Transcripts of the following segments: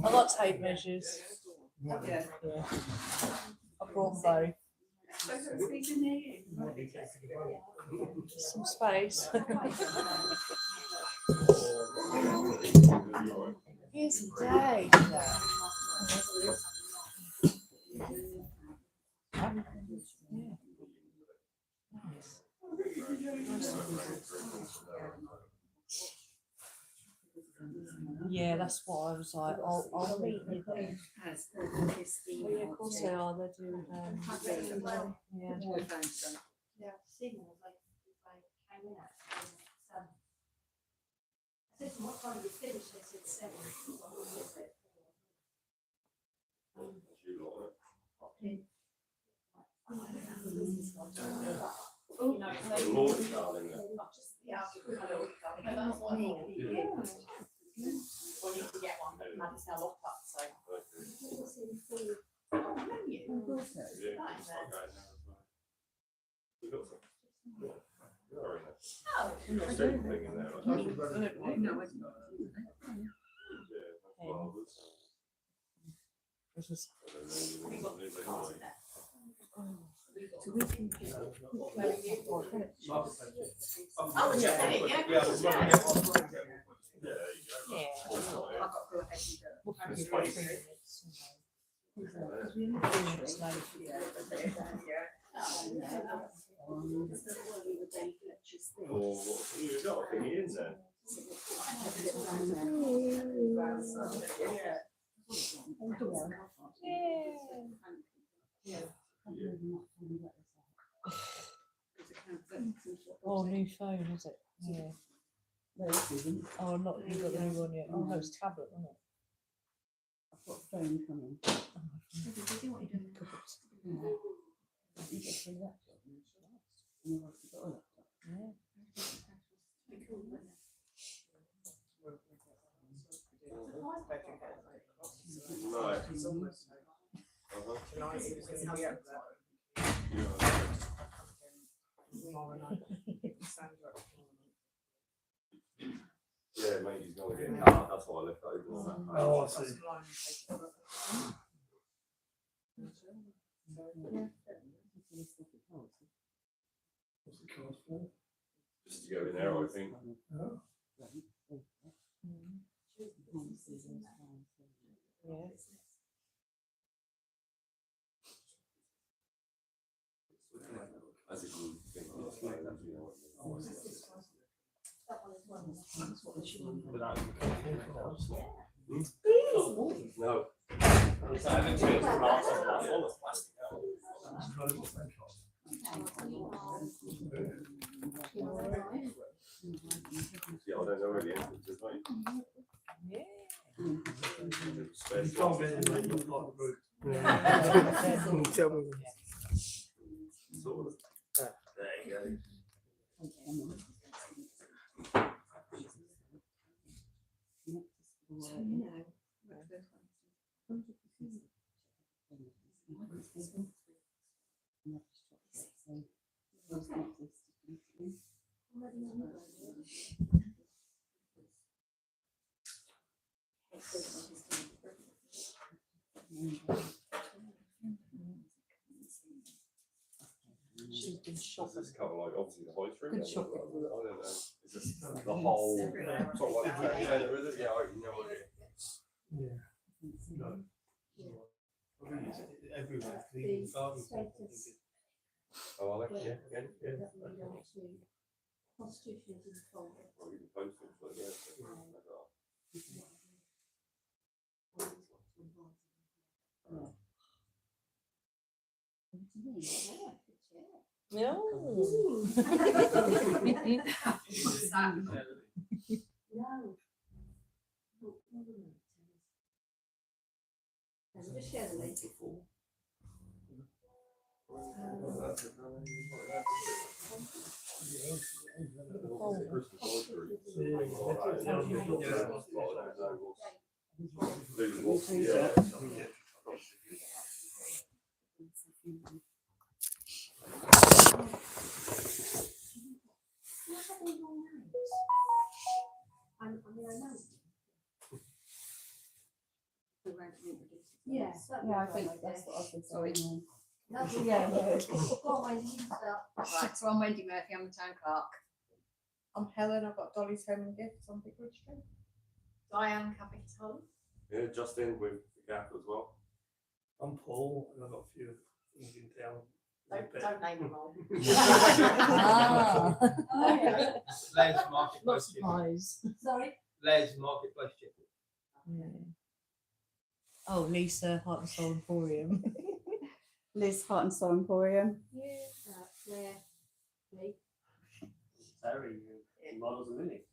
I like tape measures. Yeah. I brought both. Some space. Here's a day. Yeah, that's what I was like. I'll meet you there. Oh, yeah, of course they are. They do. Yeah. What time you finish? They said 7. Oh, new phone, is it? Yeah. Oh, not you got the new one yet. Oh, no, it's tablet, isn't it? I've got a phone coming. Yeah, mate, he's going to get cut. That's why I left that open. Oh, I see. What's the card for? Just to go in there, I think. Oh. As if you think it's like that, you know. No. Yeah, I don't know where the entrance is, mate. You can't get in, mate, you've got the route. Can you tell me? Sort of. There you go. She's been Does shopping. this cover like obviously the high street? Good shopping. I don't know. Is this the whole sort of like the centre, is it? Yeah, I have no idea. Yeah. No. I think it's everywhere, even the garden centre, I think it- Oh, I like it, yeah, again, yeah. Constitution is in the folder. Or even postage, but yeah. No. Just share the link before. Yeah, Yeah, I think that's what I've been Sorry. saying. Yeah. Go on, Wendy, you start. Right, so I'm Wendy Murphy, I'm the town clerk. I'm Helen, I've got Dolly's Home and Gifts on Vicarage Street. Diane Capital. Yeah, Justin with the gap as well. I'm Paul, and I've got a few things in town. Don't name them all. Ah. Les Marketplace Lots of Chicken. pies. Sorry? Les Marketplace Chicken. Yeah. Oh, Lisa, Heart and Soul Emporium. Liz, Heart and Soul Emporium. Claire, me. Terry, models and Lily.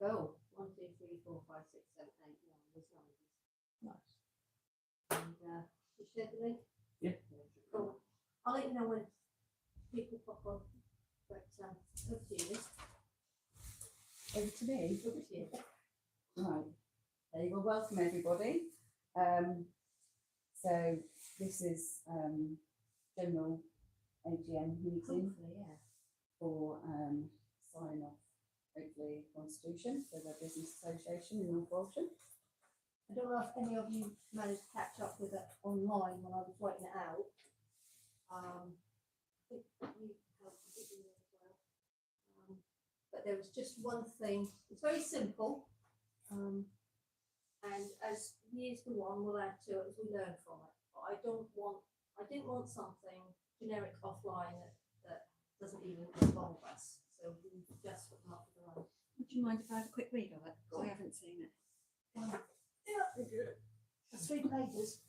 Oh, 1, 2, 3, 4, 5, 6, 7, 8, 9. There's 9. Nice. And you share the link? Yeah. Cool. I'll let you know when people pop on. But over to you, Liz. Over to me. Over to you. Right. Okay, well, welcome everybody. So this is general AGM meeting Hopefully, yeah. for sign off, hopefully, constitution for the Business Association in North Walsham. I don't know if any of you managed to catch up with it online when I was writing it out. I think you helped me do it as well. But there was just one thing. It's very simple. And as years go on, we'll add to it as we learn from it. But I didn't want something generic offline that doesn't even involve us. So we just put them up with our own. Would you mind if I had a quick read of it? Because I haven't seen it. Yeah, good. 3 pages.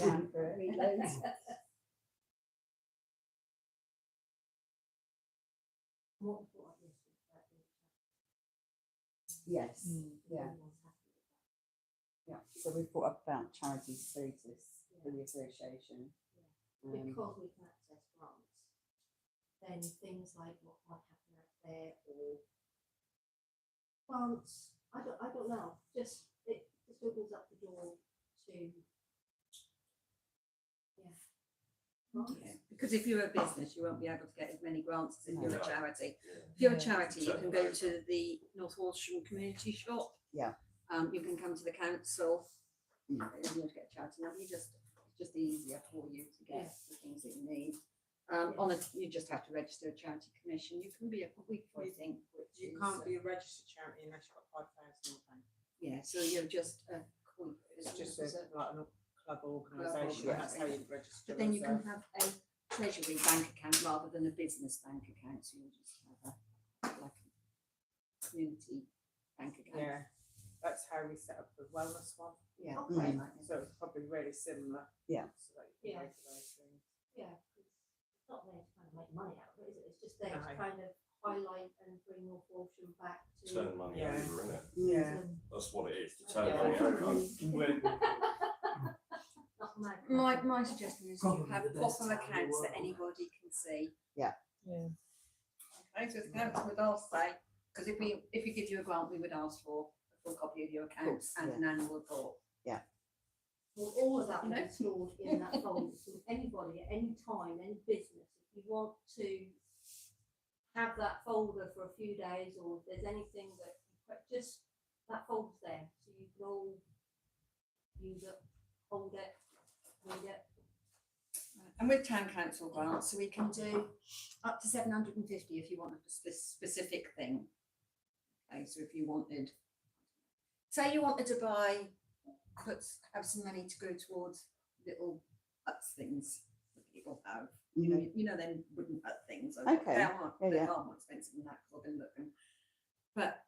Down for it. Read loads. What I missed was that Yes. Yeah. Yeah. So we've brought up about charity status for the association. Because we can access grants, then things like what might happen out there or grants, I don't know, just it just opens up the door to Yeah, because if you're a business, you won't be able to get as many grants as if you're a No. charity. Yeah. If you're a Yeah. charity, you can go to the North Walsham Community Shop. Yeah. You can come to the council. Mm. If you want to get a charity number, it's just easier for you to get the things that you need. You just have to register a charity commission. You can be a week, I think. Which You is, can't be a registered charity unless you've got 5,000 in the bank. Yeah, so you're just a. It's just like a club organisation, organisation. that's how you register. But then you as can have a treasury bank account rather than a business bank account. So you'll just have like a community bank account. Yeah, that's how we set up the wellness one. Yeah. Okay. So it's probably really similar. Yeah. So that you Yeah. can go to those things. yeah, it's not there to kind of make money out of it, is it? It's just there to No. kind of highlight and bring North Walsham back to Turn money Yeah. over, innit? Yeah. That's what it is, to turn Yeah. money over. not mad. My suggestion is you Probably have the best proper time to accounts work that on it. anybody can see. Yeah. Okay, so the accounts would ask say, because if we give you a grant, we would ask for a full copy of your accounts and an annual report. Well, all of that will No. be stored in that folder, so anybody at any time, any business, if you want to have that folder for a few days, or if there's anything that, just, that folder's there, so you can all use it, hold it, read it. And with town council grants, so we can do up to 750 if you want a specific thing. Okay, so if you wanted, say you wanted to have some money to go towards little huts things that people have. You know, then wooden hut things. Okay. They are Yeah. more expensive than that because I've been looking. But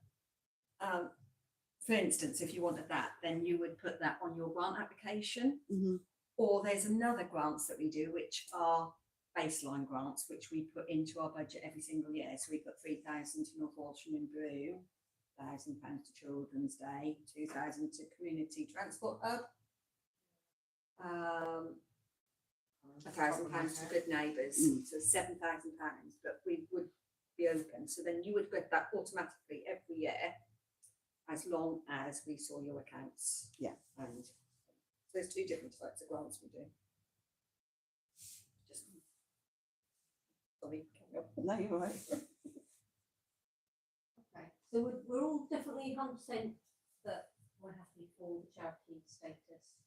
for instance, if you wanted that, then you would put that on your grant application. Mhm. Or there's another grants that we do, which are baseline grants, which we put into our budget every single year. So we put 3,000 to North Walsham and Brew, £1,000 to Children's Day, 2,000 to Community Transport Hub, £1,000 to Good Neighbours, so £7,000. But we would be open, so then you would get that automatically every year, as long as we saw your accounts. Yeah. And so there's 2 different types of grants we do. Just sorry, carry on. No, you're right. Okay, so we're all definitely 100% that we're happy for the charity status.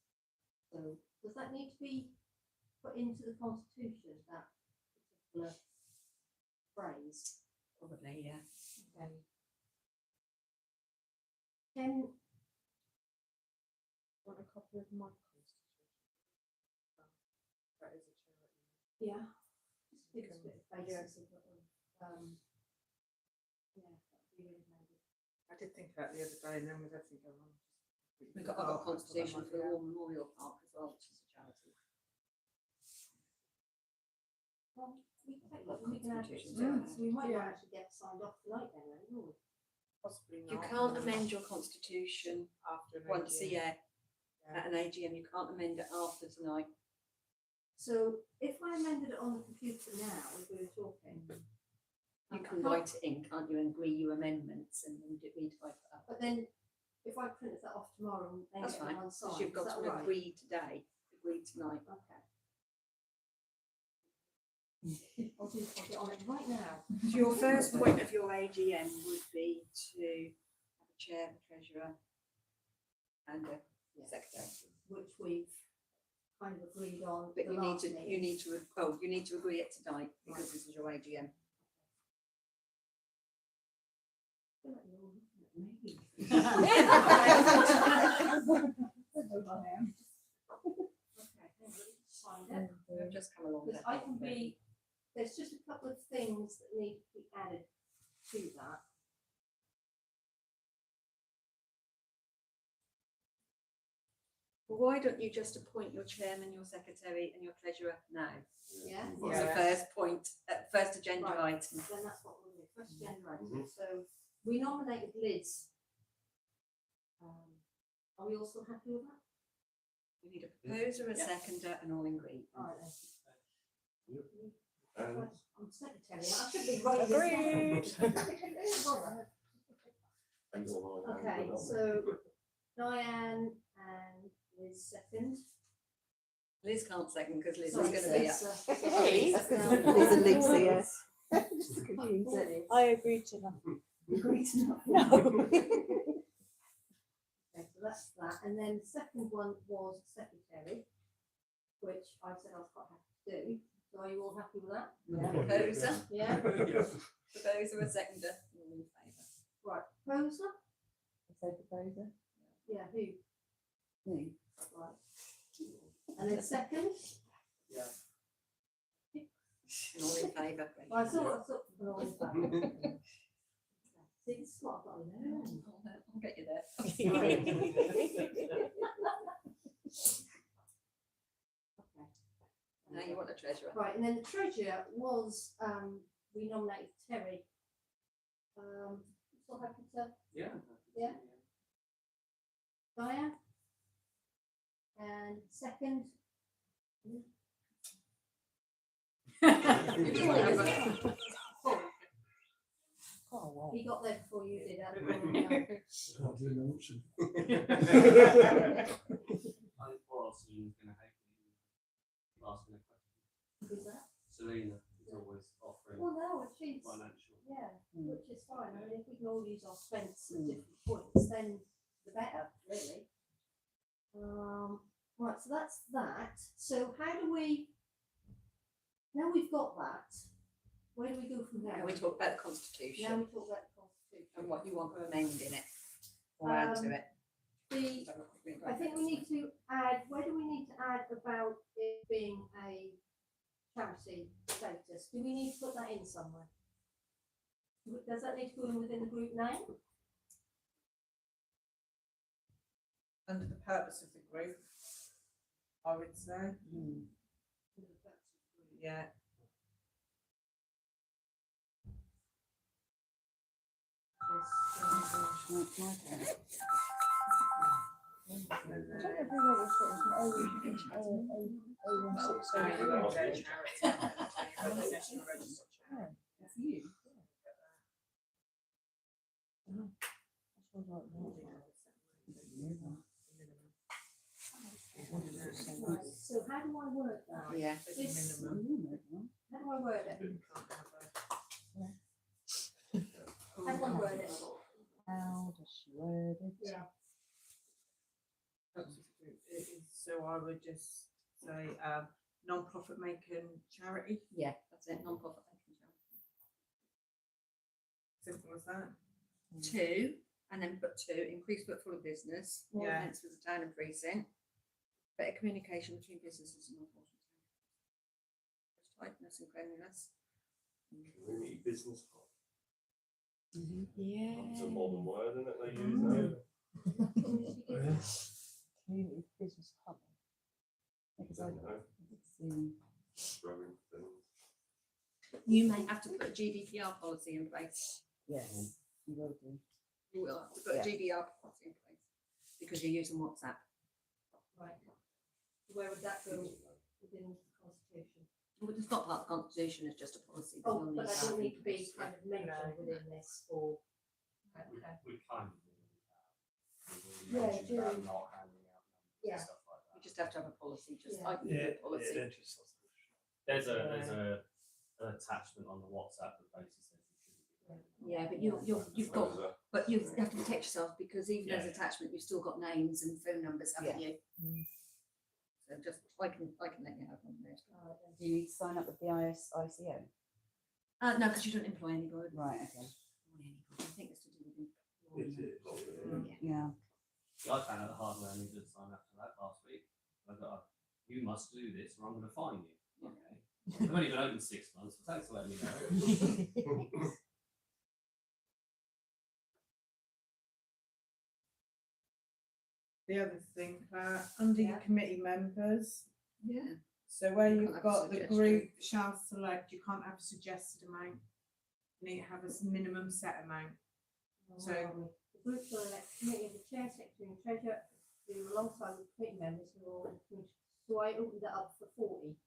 So does that need to be put into the constitution, that particular phrase? Probably, yeah. Okay. Then, Want a copy of my constitution? That is a charity. yeah, just give us a bit of basis of, yeah, that'd be really handy. I did think about it the other day, and then with everything going on. We've got a constitution for the War Memorial Park as well, which is a charity. Well, we can take that, we can add it to Mm. it, so we might not Yeah. actually get signed off tonight then, will we? Possibly not. You can't amend your constitution after an once a AGM. year at an AGM. You can't amend it after tonight. So if I amended it on the computer now, as we were talking, You can write it in, can't you, and agree your amendments and then retype it up. but then if I printed that off tomorrow and then That's get it fine, on because site, you've is got that to all right? agree today, agree tonight. Okay. I'll get on it right now. So your first point of your AGM would be to have a chair, a treasurer, and a secretary. Which we've kind of agreed on. But the you need last to, meeting. you need to agree it tonight because this is your AGM. I feel like you're all looking at me. Okay, hang on, let me just find it. We've just come along. Because I can be, there's just a couple of things that need to be added to that. Well, why don't you just appoint your chairman, your secretary and your treasurer now? Yeah? What's the Yeah. first point, first agenda Right. item? Then that's what we'll do, first agenda item. Mhm. So we nominated Liz. Are we all still happy with that? We need a proposer, a seconder and all agreed. All right then. And I'm secretary, I should be writing this down. Okay, so Diane and Liz second. Liz can't second because Liz is Sorry, going to be Liz, up. Liz and Lucy, yes. I agree to that. Agree to not. No. Okay, so that's that, and then the second one was secretary, which I said I was quite happy to do. So are you all happy with that? Proposer, Yeah, proposer, a seconder, all in favour. right, proposer, Proposer. yeah, who? Me. Right. And then second, And all in favour. Great. well, I thought, all in favour. See, this is what I've got to learn. I'll get you there. Okay. Now you want a treasurer. Right, and then the treasurer was, we nominated Terry. Still happy to, Yeah. Diane? And second? Paul, Oh, wow. he got there before you did, I don't know. Can't do an auction. I think what else are you going to hate? Asking a question. Who's that? Selena is always offering Well, no, she's, financial. yeah, Mm. which is fine, I mean, if we can all use our strengths at different points, then the better, really. Right, so that's that, so how do we, now we've got that, where do we go from there? Now we talk about the Now constitution we talk about the constitution. and what you want to amend in it or add to it. I think we need to add, where do we need to add about it being a charity status? Do we need to put that in somewhere? Does that need to go in within the group name? Under the purpose of the group, I would say, yeah. Right, so how do I word that? Yeah. This, how do I word it? How do I word it? How does she word it? Yeah. So I would just say, non-profit making charity, Yeah, that's it, non-profit making charity. simple as that. 2, and then put 2, increase footfall of business, more Yeah. events for the town and precinct, better communication between businesses and unfortunately. Tightness and cleanliness. Community business hub. Yeah. It's a modern word, isn't it, they use now? Community business hub. Because I Don't know, growing things. You may have to put a GDPR policy in place. yes, you will do. You will have to put a Yeah. GDPR policy in place because you're using WhatsApp. Right. Where would that go within the constitution? Well, it's not part of the constitution, it's just a policy. that Oh, you'll but need that to have will in need to be place. kind of mentioned within this or. Okay. We kind of. Yeah, mentioned do. about not handing out numbers Yeah. and stuff like You that. just have to have a policy, just Yeah. like Yeah, a policy. yeah, just there's a an attachment on the WhatsApp that basically says you shouldn't be. Yeah, but you've got, but you have to protect yourself because even as Yeah. attachment, you've still got names and phone numbers, haven't you? Mm. So just, I can let you have one there. Do you need to sign up with the ICO? No, because you don't employ anybody. Right, okay. I think it's to do with It is. employment. Yeah. I found out the hard way. I needed to sign up for that last week. I got, you must do this, or I'm going to fine you. Okay. I've only been open 6 months, so thanks for letting me know. The other thing, under your Yeah. committee members, Yeah. so where You you've can't have got the suggestion. group shall select, you can't have a suggested amount. You need to have a minimum set amount. So- The group shall elect committee of the chair, secretary and treasurer, who alongside the committee members who are on the committee. So I opened that up for 40.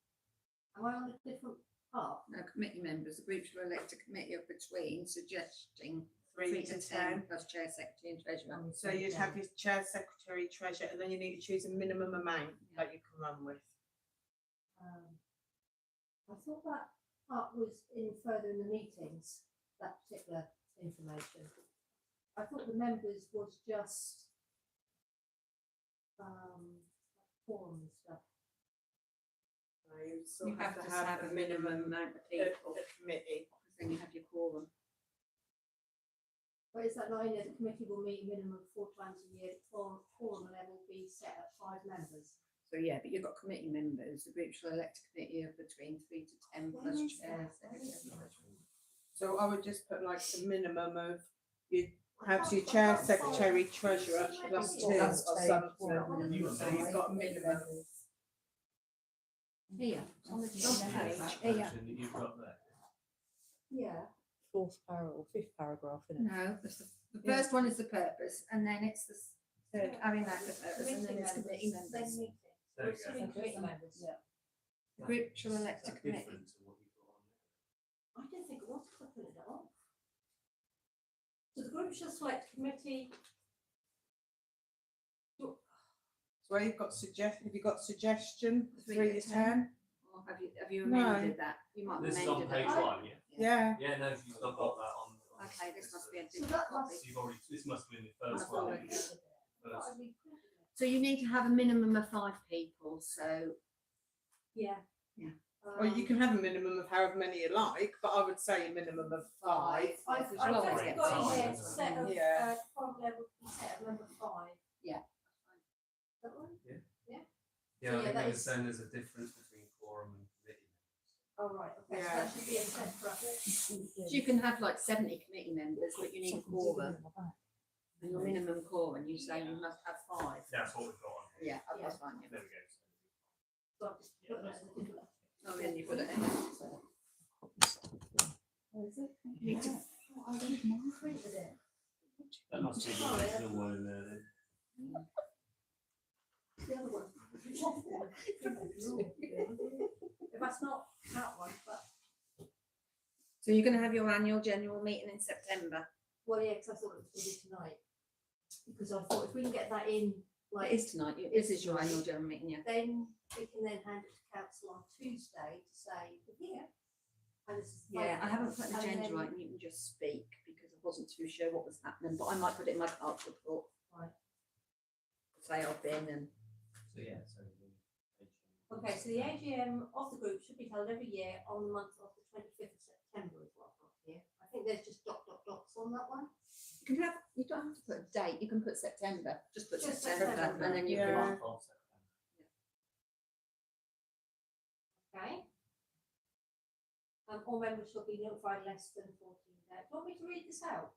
Am I on a different part? No, committee members, the group shall elect a committee of between suggesting 3 to 10. plus chair, secretary and treasurer. So you'd have your chair, secretary, treasurer, and then you need to choose a minimum amount that you can run with. I thought that part was in further in the meetings, that particular information. I thought the members was just forum and stuff. So you still You have to have a minimum amount of of people, the committee. because then you have your quorum. But is that line there, the committee will meet a minimum of 4 times a year, quorum level will be set at 5 members. So yeah, but you've got committee members, the group shall elect a committee of between 3 to 10 Where plus is chair, that? secretary and treasurer. So I would just put like a minimum of, you have your chair, secretary, treasurer, plus 2 or That's something. table. So you've got a minimum. Here, on the That's top page, the here. action that you've got there. Yeah. Fourth paragraph or fifth paragraph, isn't it? No, the first one is the purpose, and then it's the third, having that the purpose, and then it's committee Then members. meeting. There Or you go. assuming committee members. Yeah. The group shall elect a That's committee. different to what you've got on there. I don't think it was putting it on. So the group shall select committee. So where you've got have you got suggestion, 3 3 to to 10? Or have you No. amended that? You might have This is on amended page it. 1, yeah? Yeah. Yeah, no, you've not got that on. Okay, this must be a So different that copy. So you've already, this must be in the I first thought one. it was. First. So you need to have a minimum of 5 people, so Yeah. Yeah. Well, you can have a minimum of however many you like, but I would say a minimum of 5. I've Well, just always got time, in there, isn't it? set of, Yeah. quorum level, set of number 5. Yeah. Is that right? Yeah, So, I yeah, think that they were is- saying there's a difference between quorum and committee. Oh, right, okay, so Yeah. that should be a separate. so you can have like 70 committee members, but you need a quorum. And your minimum quorum, you say you must have 5. That's what we've got on here. Yeah, that's fine, yeah. There we go. So I've just put that as a different. Oh, yeah, you've got it in. Oh, is it? You need to- Oh, I didn't printed it. That must be the Sorry, original one in there then. The other one. If that's not that one, but, So you're going to have your annual general meeting in September. well, yeah, because I thought it was gonna be tonight. Because I thought if we can get that in, It like, is tonight. This is your annual general meeting, yeah. then we can then hand it to council on Tuesday to say, we're here. And this is. Yeah, I haven't put an And agenda then- right, and you can just speak because I wasn't too sure what was happening, but I might put it in my clerk's report. Right. Say I've been and So yeah, so. Okay, so the AGM of the group should be held every year on the month of the 25th of September is what I've got here. I think there's just dots on that one. You can have, you don't have to put a date, you can put September, just put Just September, September. and then you Yeah. can. Month of September. Okay. All members shall be notified less than 14 days. Do you want me to read this out?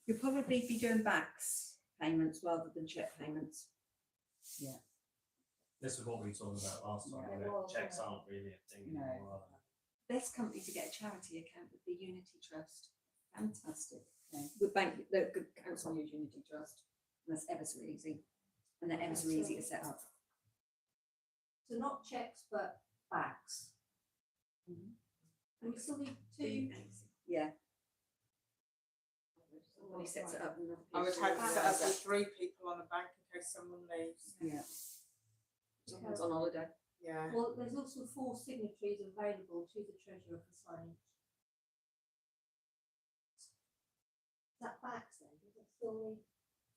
You'll probably be doing backs payments rather than cheque payments. This is what we talked about last time, Yeah, where well, checks yeah. aren't really a thing No. anymore, are they? Best company to get a charity account would be Unity Trust. Fantastic. Okay. With bank, the good council use Unity Trust, and that's ever so easy, and they're ever so easy to set up. So not checks, but backs. Mhm. And we still need two. Yeah. Somebody sets it up. And I would have to set up with 3 people on a bank in case someone leaves. Yeah. Someone's on holiday. Yeah. Well, there's also 4 signatories available to the treasurer for signing. Is that backs then? Does it still need?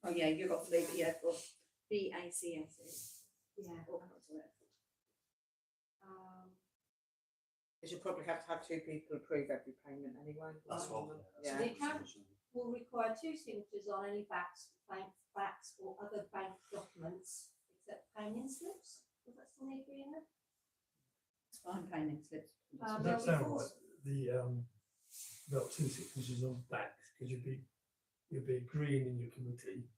Oh yeah, you've got to leave it, yeah, for BACS. Yeah. Or capital F. Because you probably have to have 2 people approve every payment anyway. That's what. Yeah. The account will require 2 signatures on any backs or other bank documents except paying slips. Does that still need to be in there? It's fine, paying slips. Um, That there'll be sound 4 right, about 2 signatures on backs, because you'd be agreeing in your committee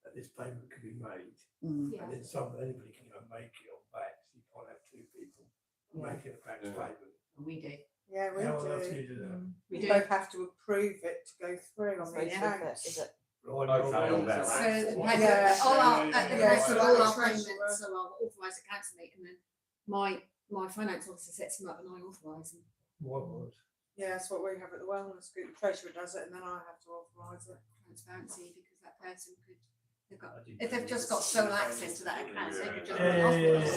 that this payment could be made, Yeah. and then anybody can go and make it on backs, you can't have 2 people making a backs Yeah. payment. We do. Yeah, we How else do do. you do that? We We do. both have to approve it to go through on the Both of accounts. it, is it? Right, Okay, on that. So, Yeah. all our, Yeah, at the yeah, council, yeah. all our Treasurer. payments, so I'll authorise a council meeting, then my finance officer sets them up and I authorise them. What? Yeah, that's what we have at the wellness group. The treasurer does it and then I have to authorise it. Transparency, because that person could, they've got, I do if they've just got sole access to that account, they could just Yeah, run off with all yeah, the yeah.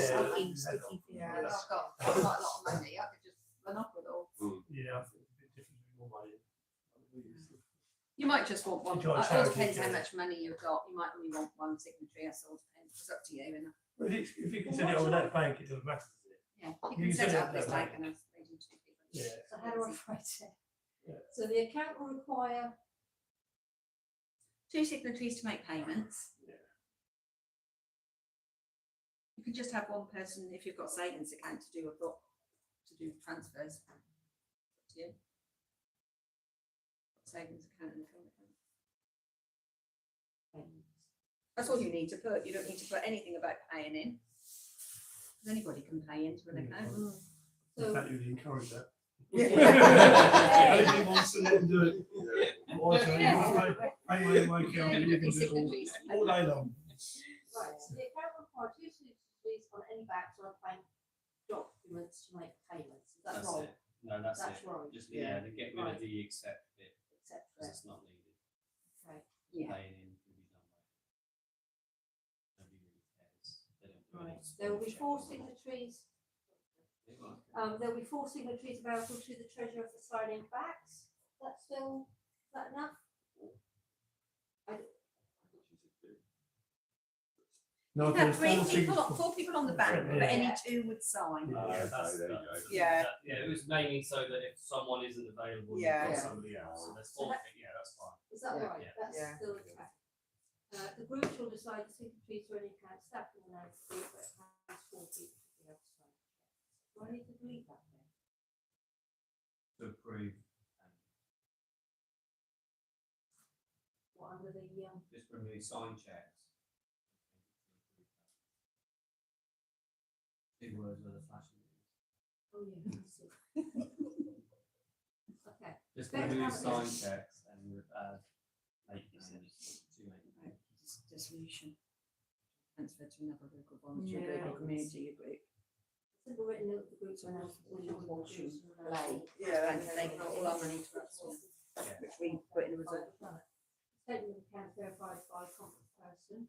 sticky things. Yeah. I've got quite a lot of money, I could just run off with all. Yeah, I think it's a bit different with more money. You might just want one, You can't it all charge depends it, how yeah. much money you've got, you might only want one signatory, that's all depends, it's up to you, and But if you can set it on that bank, it doesn't matter, does it? yeah, you You can can set set it it up up this that bank way. and as they do two people. Yeah. So how do I write it? Yeah. So the account will require 2 signatories to make payments. Yeah. You can just have one person, if you've got a savings account, to do transfers. Up to you. Savings account and a current account. That's all you need to put. You don't need to put anything about paying in. 'Cause anybody can pay into an account. In So- fact, you'd encourage that. Yeah. Nobody wants to let them do it. Why should you pay my account, you can do it all day long. right, so the account will require 2 signatories on any backs or bank documents to make payments. Is that That's wrong? it. No, that's That's it. right. Just, yeah, they get rid Right. of the accept bit, Except for because it's not needed. okay. Yeah. Paying in can be done by. Nobody really cares. They don't do Right. any There will be 4 spell check. signatories. Yeah. There will be 4 signatories available to the treasurer for signing backs. Is that enough? No, You have there's 3 4 people, signatures. 4 people on the bank, but Yeah. any 2 would sign. Yeah. Yeah, that's, there you that's- go. Yeah. Yeah, it was mainly so that if someone isn't available, you've Yeah. got Yeah. somebody else. So there's So 4, yeah, that's fine. Is that Yeah. right? Yeah. That's Yeah. still okay. The group shall decide the signatories for any account staff in the name of the group, but it has 4 people to be able to sign. Do I need to delete that then? To approve, What under the just remove sign checks. 2 words with a flashing. oh yeah, I see. Okay, Just Better remove have it. sign checks and make payments, to make payments. Dissolution. Transfer to another local voluntary Yeah. group or community group. simple written note of the groups and Play. Yeah. And they got all our money to us, Yeah. which we put in a reserve. Statement of account verified by a competent person.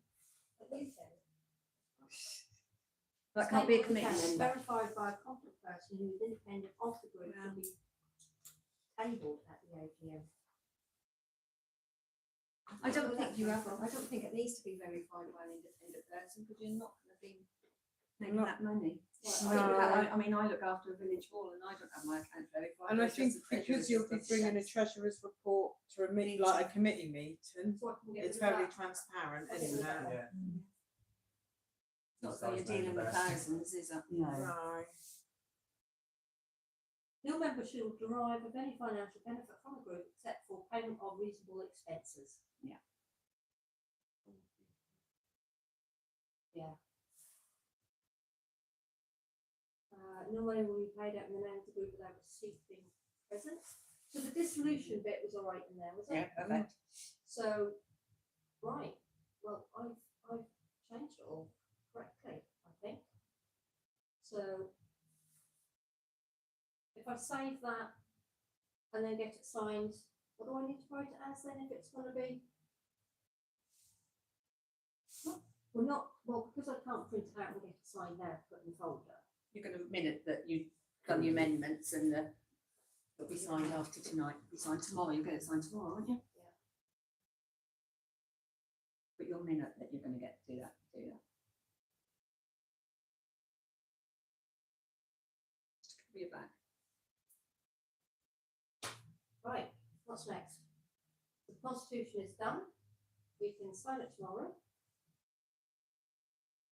At least then. That can't be a Statement of committee accounts member. verified by a competent person who is independent of the group to be tabled at the AGM. I don't think you have, I don't think it needs to be verified by an independent person, because you're not gonna be making that money. I mean, I look after a village hall and I don't have my account verified. And I it's think just the because treasurer's you'll be just bringing a checks. treasurer's report to a meeting, like a committee meeting, So I can get it's rid of very that. transparent, I isn't think it? that- Not that you're dealing with thousands, is it? No. Right. No member shall derive of any financial benefit from the group except for payment of reasonable expenses. Yeah. Yeah. No money will be paid out in the name of the group without receipt being present. So the dissolution bit was all right in there, was it? Yeah, perfect. So, right, well, I've changed it all correctly, I think. So, if I save that and then get it signed, what do I need to write it as then if it's gonna be? Well, because I can't print it out and get it signed now, put in the folder. You're gonna minute that you've done the amendments and it'll be signed after tonight, it'll be signed tomorrow, you'll get it signed tomorrow, won't you? Yeah. But you'll minute that you're gonna do that. Just cover your back. Right, what's next? The constitution is done. We can sign it tomorrow.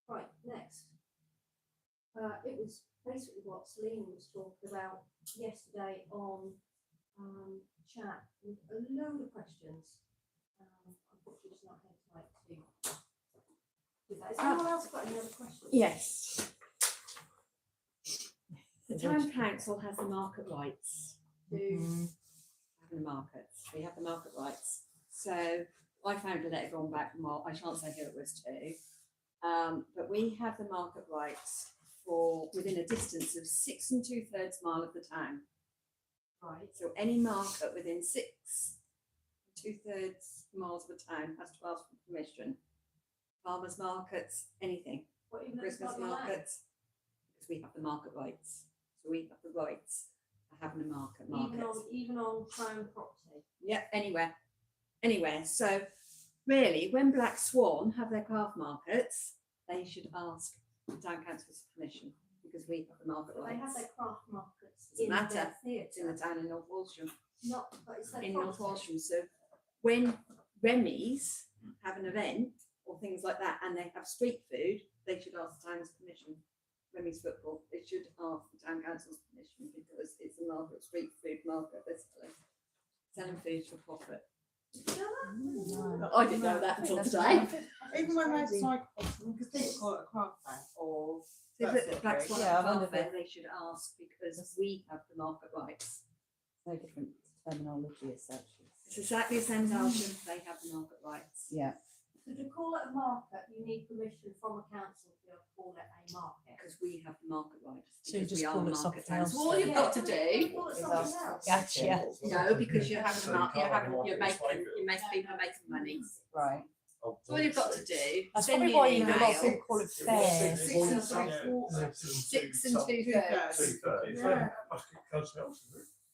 Right, next. It was basically what Celine was talking about yesterday on chat with a load of questions. Unfortunately, it's not here tonight to do that. Has anyone else got any other questions? Yes. The town council has the market rights to have the markets. We have the market rights. So I found a letter gone back from, well, I shan't say who it was to, but we have the market rights for within a distance of 6 2/3 mile of the town. Right. So any market within 6 2/3 miles of the town has to ask for permission. Farmers markets, anything. What even Christmas markets, because we have the market rights. So we have the rights for having a market. Even on crown property. Yeah, anywhere. So really, when Black Swan have their craft markets, they should ask the town council's permission, because we have the market But they have rights. their craft markets Doesn't in matter. their It's in the theatre. town in North Walsham. Not, but it's their In North property. Walsham. So when Remy's have an event or things like that, and they have street food, they should ask the town's permission. Remy's football, they should ask the town council's permission, because it's a market, street food market. They're selling food for profit. I didn't know that until today. Even when they cycle, because people call it a craft fair or. So that if sort of Black thing. Swan Yeah, I have wonder a fair, if they should ask, because we have the market rights. No different terminology as such. It's exactly the same as Alsham, they have the market rights. Yeah. So to call it a market, you need permission from a council to be able to call it a market. Because we have the market rights. So you because just we are call the it market something town. else So all then? you've got to do, Call it Is something ask- else. Gotcha. no, because you're having, So you can't have a market you're making like people making money. Right. So all you've got to do, That's send probably me why an you know a lot of email. people call it fair. 6 and 3/4, 6 and 2/3. 2/3.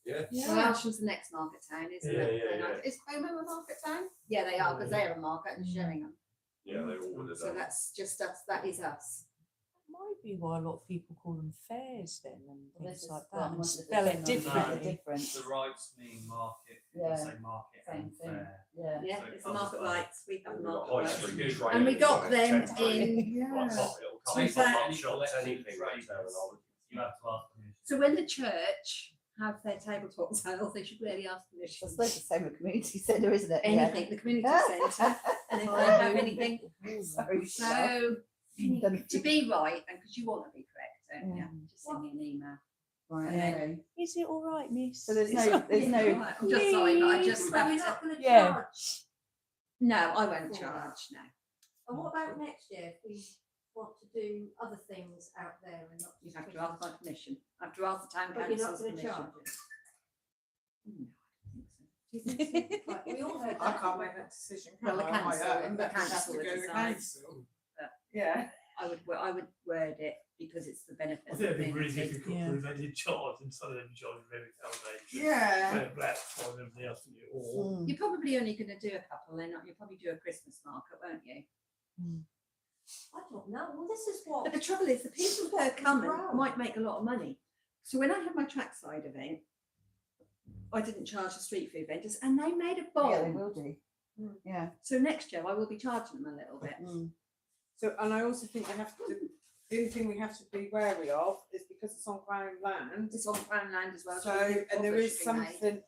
Yeah. Yeah. Well, Alsham's the next market town, isn't Yeah, it? yeah, And yeah. Is Como a market town? Yeah, they are, because they're a market and Sheringham. Yeah, they all would have So done. that's just us, that is us. Might be why a lot of people call them fairs then and Well, things this like is that and one spell it of the differently. different. The rights mean market, Yeah. say market Same and thing. fair. Yeah. Yeah, So it's it the market covers rights, we have We've the got market high rights. street And trading, we got like them temporary, in, like it'll cover In fact- pop shops, anything like Any terminology. You have to ask permission. So when the church have their tabletop sales, they should really ask I permission. suppose the same with community centre, isn't it? Anything, the community centre, and if they have anything, Sorry. so to be right, and because you want to be correct, don't you? Mm. Just send me an email. Right, Yeah. okay. Is it all right, miss? So there's It's no, not- there's it's no, all right, I'm just sorry, but I just So we're have not to, gonna Yeah. charge. no, I won't charge, no. And what about next year, if we want to do other things out there and not? You just have to Christmas? ask my permission, I have to ask the town But you're not council's gonna permission. charge it? No, I don't think so. Right, we all heard I that. can't make that decision. Well, the can I? On my council- own, the that would have council to would go to decide. council. But- Yeah. I would word it because it's the benefit. I of think the it'd be really community. difficult Yeah. to they did charge and some of them charge every foundation. Yeah. Pay a black for everything else to you, or You're probably only going to do a couple, then you'll probably do a Christmas market, won't you? I don't know, well, this is what. But the trouble is, the people who are coming might make a lot of money. So when I had my trackside event, I didn't charge the street food vendors, and they made a Yeah, they bomb. will do. Yeah. So next year I will be charging them a little bit. So, and I also think they have to, the only thing we have to be wary of is because it's on Crown land. It's on Crown land as well. So, a good and there profit is should be made. something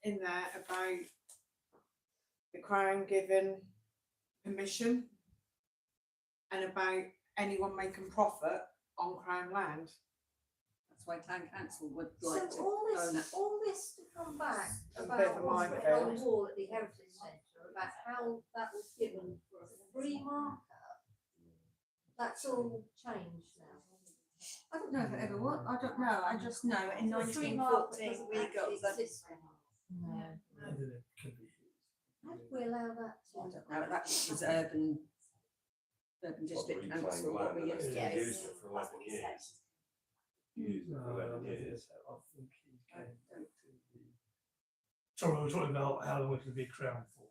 in there about the Crown giving permission and about anyone making profit on Crown land. That's why town council would So like to all own it. this to come back A bit about of a what's written on the minefield. wall at the Heritage Centre, about how that was given for a free marker. That's all changed now. I don't know if it ever was. I don't know. I just know in The free market 1914 doesn't we got actually the. exist anymore. and then it could be. How do we allow that I to? don't know. That was urban district Reclaimed council. What we land, used to and do. they used it for 11 years. Used it for 11 years. I think he came to the. Sorry, we were talking about how long it could be crowned for.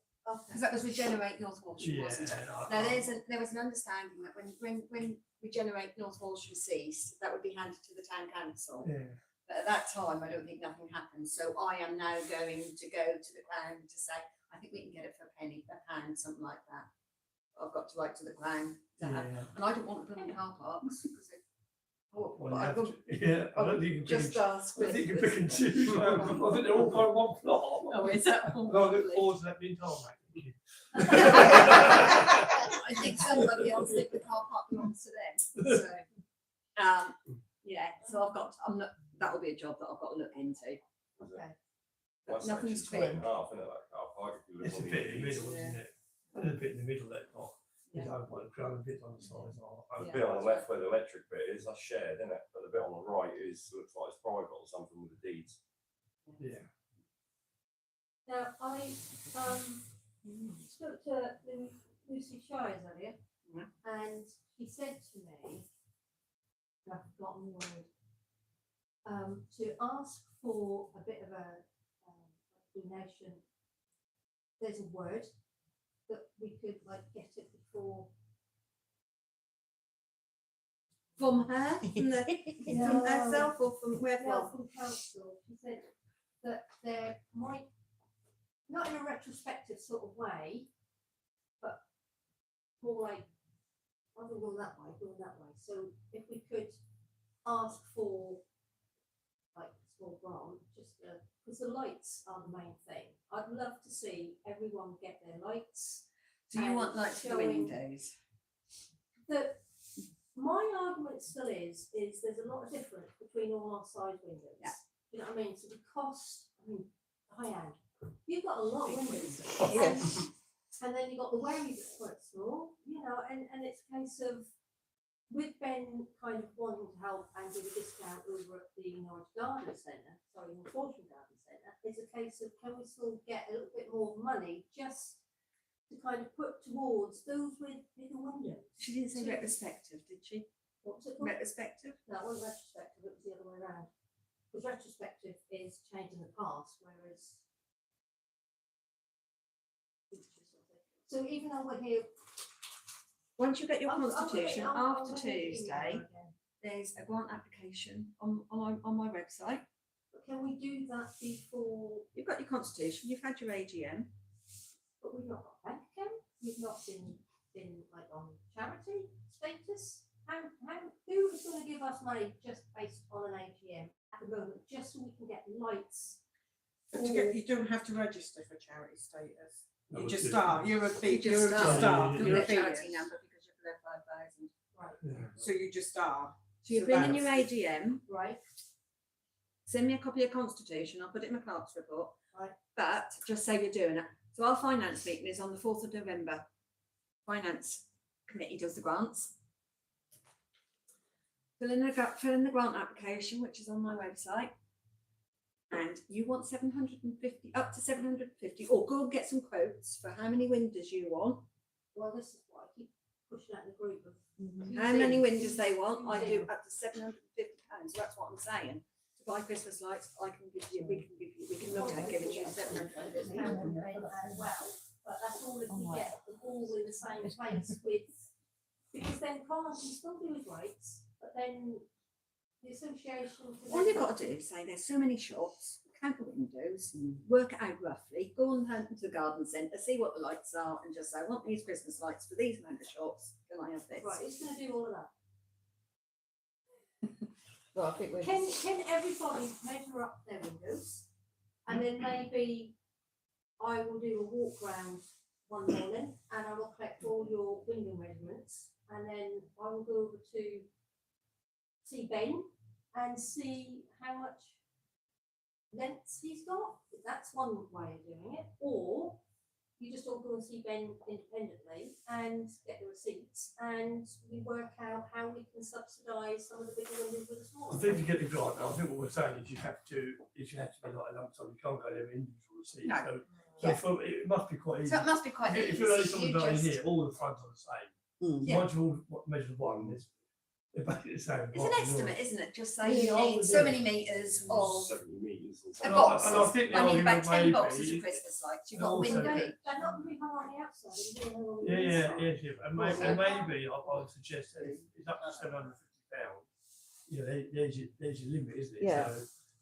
Because that was Regenerate North Walsham, wasn't it? Now there was an understanding that when Regenerate North Walsham ceased, that would be handed to the town council. Yeah. But at that time, I don't think nothing happened. So I am now going to go to the Crown to say, I think we can get it for a penny, a pound, something like that. I've got to write to the Crown to have, Yeah. and I don't want to put in car parks. Because Well, I you have will to- yeah, I don't think you can just pick ask. and, I think you can pick and choose. I think they're all part of one plot. Oh, is that all? No, the pause that being told, mate. I think somebody else think the car park belongs to them. So, yeah, so that'll be a job that I've got to look into. Okay. That's Nothing's actually split in fit. half, isn't it, that car park, if you look It's a on the bit in the east. middle, Yeah. isn't it? There's a bit in the middle that part. Yeah. You know, like the crown, a bit on the sides are. The bit on the left where the electric bit is, that's shared, isn't it? But the bit on the right looks like it's private or something with the deeds. Yeah. Now, I spoke to Lucy Shires earlier, and she said to me, I've forgotten the word, to ask for a bit of a donation. There's a word that we could like get it before. From her, from herself, or from where Well, from? from council, she said that there might, not in a retrospective sort of way, but more like, rather than go that way, go that way. So if we could ask for like a small grant, just because the lights are the main thing. I'd love to see everyone get their lights. Do you and want lights for the showing- windows? My argument still is there's a lot of difference between all our side windows. Yeah. You know what I mean? So the cost, high end, you've got a lot of windows. Yes. And then you've got the way that's quite small, you know, and it's a case of, with Ben kind of wanting to help and give a discount over at the Norwich Garden Centre, North Walsham Garden Centre, it's a case of can we still get a little bit more money just to kind of put towards those with bigger windows. She didn't say retrospective, did she? What was it called? Retrospective. No, it wasn't retrospective, it was the other way around. Because retrospective is changing the past, whereas. So even though we're here. Once you get your I'll constitution, I'll after get the email Tuesday, again. there's a grant application on my website. But can we do that before, You've got your constitution, you've had your AGM. but we've not got a bank account, we've not been like on charity status? How, who is gonna give us money just based on an AGM at the moment, just so we can get lights? But to get, you don't have to register for charity status. No, You it's just different. start, you're a big, You you're just a start. start, Yeah, you're a Your big. charity number because you're below 5,000. Right, Yeah. So you just start. So you So bring in your that's- AGM, right, send me a copy of constitution, I'll put it in my clerk's report. Right. But just say you're doing it. So our finance meeting is on the 4th of November. Finance committee does the grants. Fill in the grant application, which is on my website. And you want 750, up to 750, or go and get some quotes for how many windows you want. well, this is what I keep pushing out the group of. How many windows they want, I do up to £750, that's what I'm saying. To buy Christmas lights, we can look at giving you £750. As well, but that's all if we get them all in the same place with, because then Colin can still do his lights, but then the association. All you've got to do is say there's so many shops, count the windows, work it out roughly, go on home to the garden centre, see what the lights are, and just say, I want these Christmas lights for these amount of shops, can I have this? Right, who's going to do all of that? Well, I think we're Can everybody measure up their windows? And then maybe I will do a walk round one morning and I will collect all your window measurements. And then I will go over to see Ben and see how much length he's got. That's one way of doing it. Or you just all go and see Ben independently and get the receipts, and we work out how we can subsidise some of the bigger windows with the smaller. I think to get the grant, I think what we're saying is you have to be like a lump sum, you can't go there individual receipts. No. It must be quite easy. So it must be quite easy. If you're only You talking about in just- here, all the fronts are the same. Yeah. Once you all measure one, they're basically the same. It's an estimate, isn't it? Just say Yeah, you I need would so do many metres of 70 metres or a something. box. And I think the I need about argument 10 may boxes be- of Christmas lights. You've and got a also- window Okay. each. They're not going to be hung on the outside. they're gonna be hung on the Yeah, inside. and maybe I would suggest that it's up to £750. You know, there's your limit, isn't it? Yeah. So,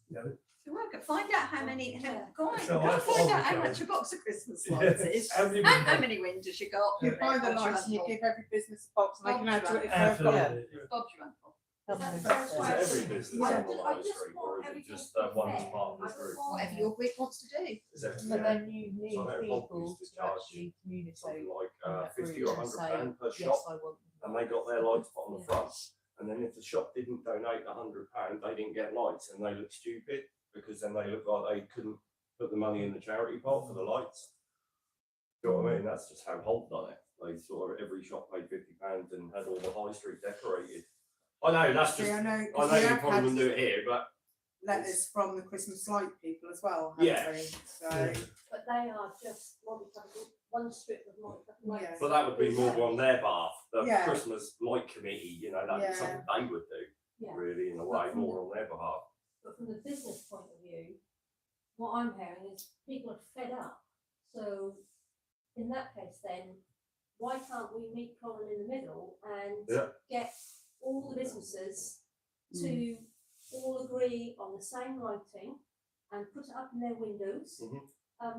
you know, So find out how many, go on, So go and that's what find I out would how go. much a box of Christmas Yeah. lights is. How many How windows? many windows you got. You buy the Bob's your lights and you uncle. give every business a box and they can add to it if they've got Absolutely. yeah. Bob's your uncle. That's Is why it I every think- business I on just- the I high just street, want or is it everything just to be one fair. part of the I group? want- Whatever your group wants to do. Is it, But then you need So I know people Bob used to to charge actually communicate. something like in that 50 group or and £100 per say, shop, yes, I want them. and they got their lights put on the Yeah. front. And then if the shop didn't donate £100, they didn't get lights, and they looked stupid because then they looked like they couldn't put the money in the charity pot for the lights. Do you know what I mean? That's just how Holt done it. They sort of every shop paid £50 and had all the high street decorated. I know that's just. See, I know, I 'cause know we you have probably wouldn't do had it here, but letters from the Christmas light people as well, haven't Yeah. we? So, But they are just one strip of multi-colour lights. Yeah. but that would be more on their behalf. The Yeah. Christmas light committee, you know, that's Yeah. something they would do, Yeah. really, in a way, more on their behalf. But from the business point of view, what I'm hearing is people are fed up. So in that case then, why can't we meet Colin in the middle and Yeah. get all the businesses to all agree on the same lighting and put it up in their windows? Mhm.